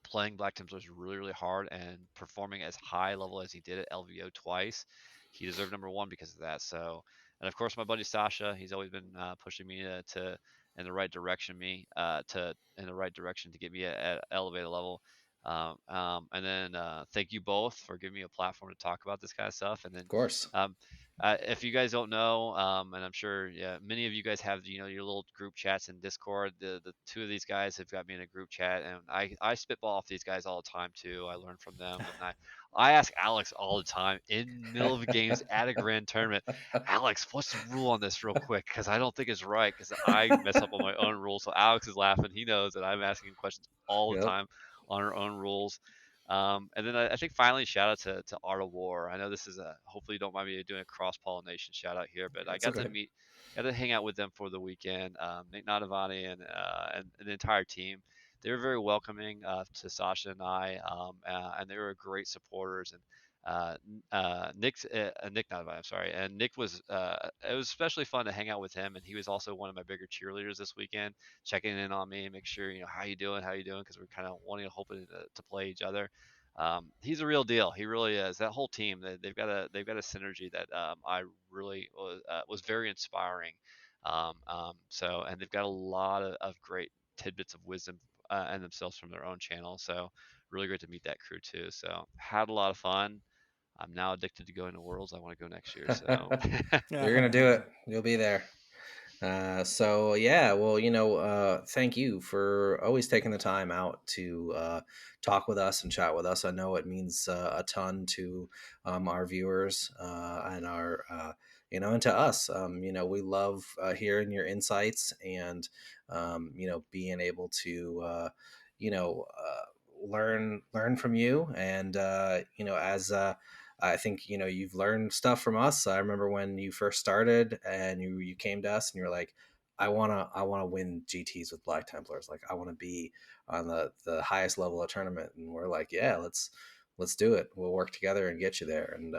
playing Black Templars really, really hard and performing as high level as he did at LVO twice. He deserved #1 because of that. So, and of course, my buddy Sasha, he's always been pushing me to in the right direction, to in the right direction to get me at elevated level. And then thank you both for giving me a platform to talk about this kind of stuff. And then Of course. um, if you guys don't know, and I'm sure many of you guys have your little group chats in Discord. The two of these guys have got me in a group chat, and I spitball off these guys all the time too. I learn from them, and I ask Alex all the time in middle of games at a grand tournament. Alex, what's the rule on this, real quick? Because I don't think it's right. Because I mess up on my own rules. So Alex is laughing. He knows that I'm asking questions all the Yep. time on our own rules. And then I think finally, shout out to Art of War. I know this is hopefully you don't mind me doing a cross pollination shout out here, but I It's got to okay. got to hang out with them for the weekend. Nick Nadavani and the entire team. They were very welcoming to Sasha and I, and they were great supporters. And Nick Nadavani, I'm sorry, and Nick was. It was especially fun to hang out with him, and he was also one of my bigger cheerleaders this weekend, checking in on me, make sure how how you doing, because we're kind of wanting, hoping to play each other. He's a real deal. He really is. That whole team, they've got a synergy that I really was very inspiring. So, and they've got a lot of great tidbits of wisdom and themselves from their own channel. So really great to meet that crew too. So had a lot of fun. I'm now addicted to going to Worlds. I want to go next year. So You're gonna do it. You'll be there. So yeah, well, thank you for always taking the time out to talk with us and chat with us. I know it means a ton to our viewers and our, and to us. We love hearing your insights and, being able to, you know, learn from you. And as I think you've learned stuff from us. I remember when you first started and you came to us and you're like, I wanna win GTS with Black Templars. Like I want to be on the highest level of tournament. And we're like, yeah, let's do it. We'll work together and get you there. And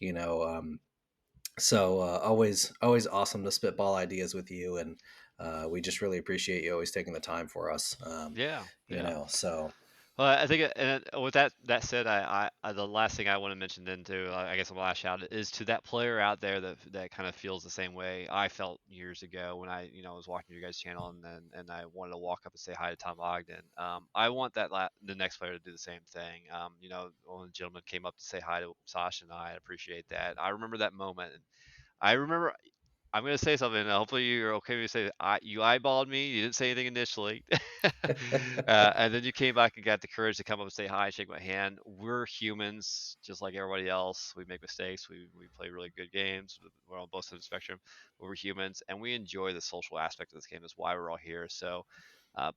you know, so always awesome to spitball ideas with you. And we just really appreciate you always taking the time for us. yeah, yeah. So Well, I think, and with that said, the last thing I want to mention then too, I guess the last shout is to that player out there that kind of feels the same way I felt years ago when I was watching your guys' channel, and I wanted to walk up and say hi to Tom Ogden. I want the next player to do the same thing. When the gentleman came up to say hi to Sasha and I appreciate that. I remember that moment. And I remember I'm gonna say something. Hopefully you're okay with me saying you eyeballed me. You didn't say anything initially, and then you came back and got the courage to come up and say hi, shake my hand. We're humans, just like everybody else. We make mistakes. We play really good games. We're on both sides of the spectrum, but we're humans, and we enjoy the social aspect of this game. That's why we're all here. So,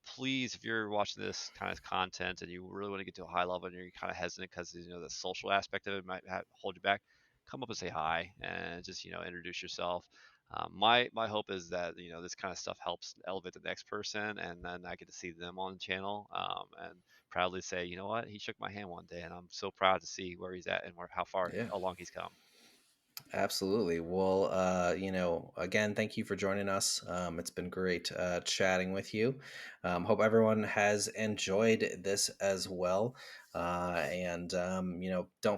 please, if you're watching this kind of content and you really want to get to a high level and you're kind of hesitant because the social aspect of it might hold you back, come up and say hi and just introduce yourself. My hope is that this kind of stuff helps elevate the next person, and then I get to see them on the channel, and proudly say, you know what, he shook my hand one day, and I'm so proud to see where he's at and how far yeah. along he's come. Absolutely. Well, again, thank you for joining us. It's been great chatting with you. Hope everyone has enjoyed this as well. Don't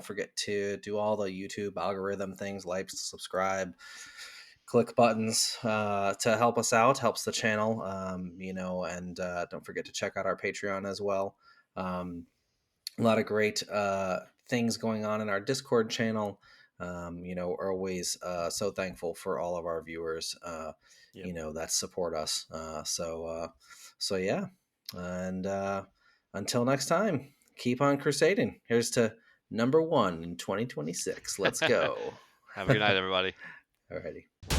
forget to do all the YouTube algorithm things, like, subscribe, click buttons to help us out, helps the channel. And don't forget to check out our Patreon as well. A lot of great things going on in our Discord channel. Are always so thankful for all of our viewers, Yep. that support us. So yeah. And until next time, keep on crusading. Here's to number one in 2026. Let's go. Have a good night, everybody. Alrighty.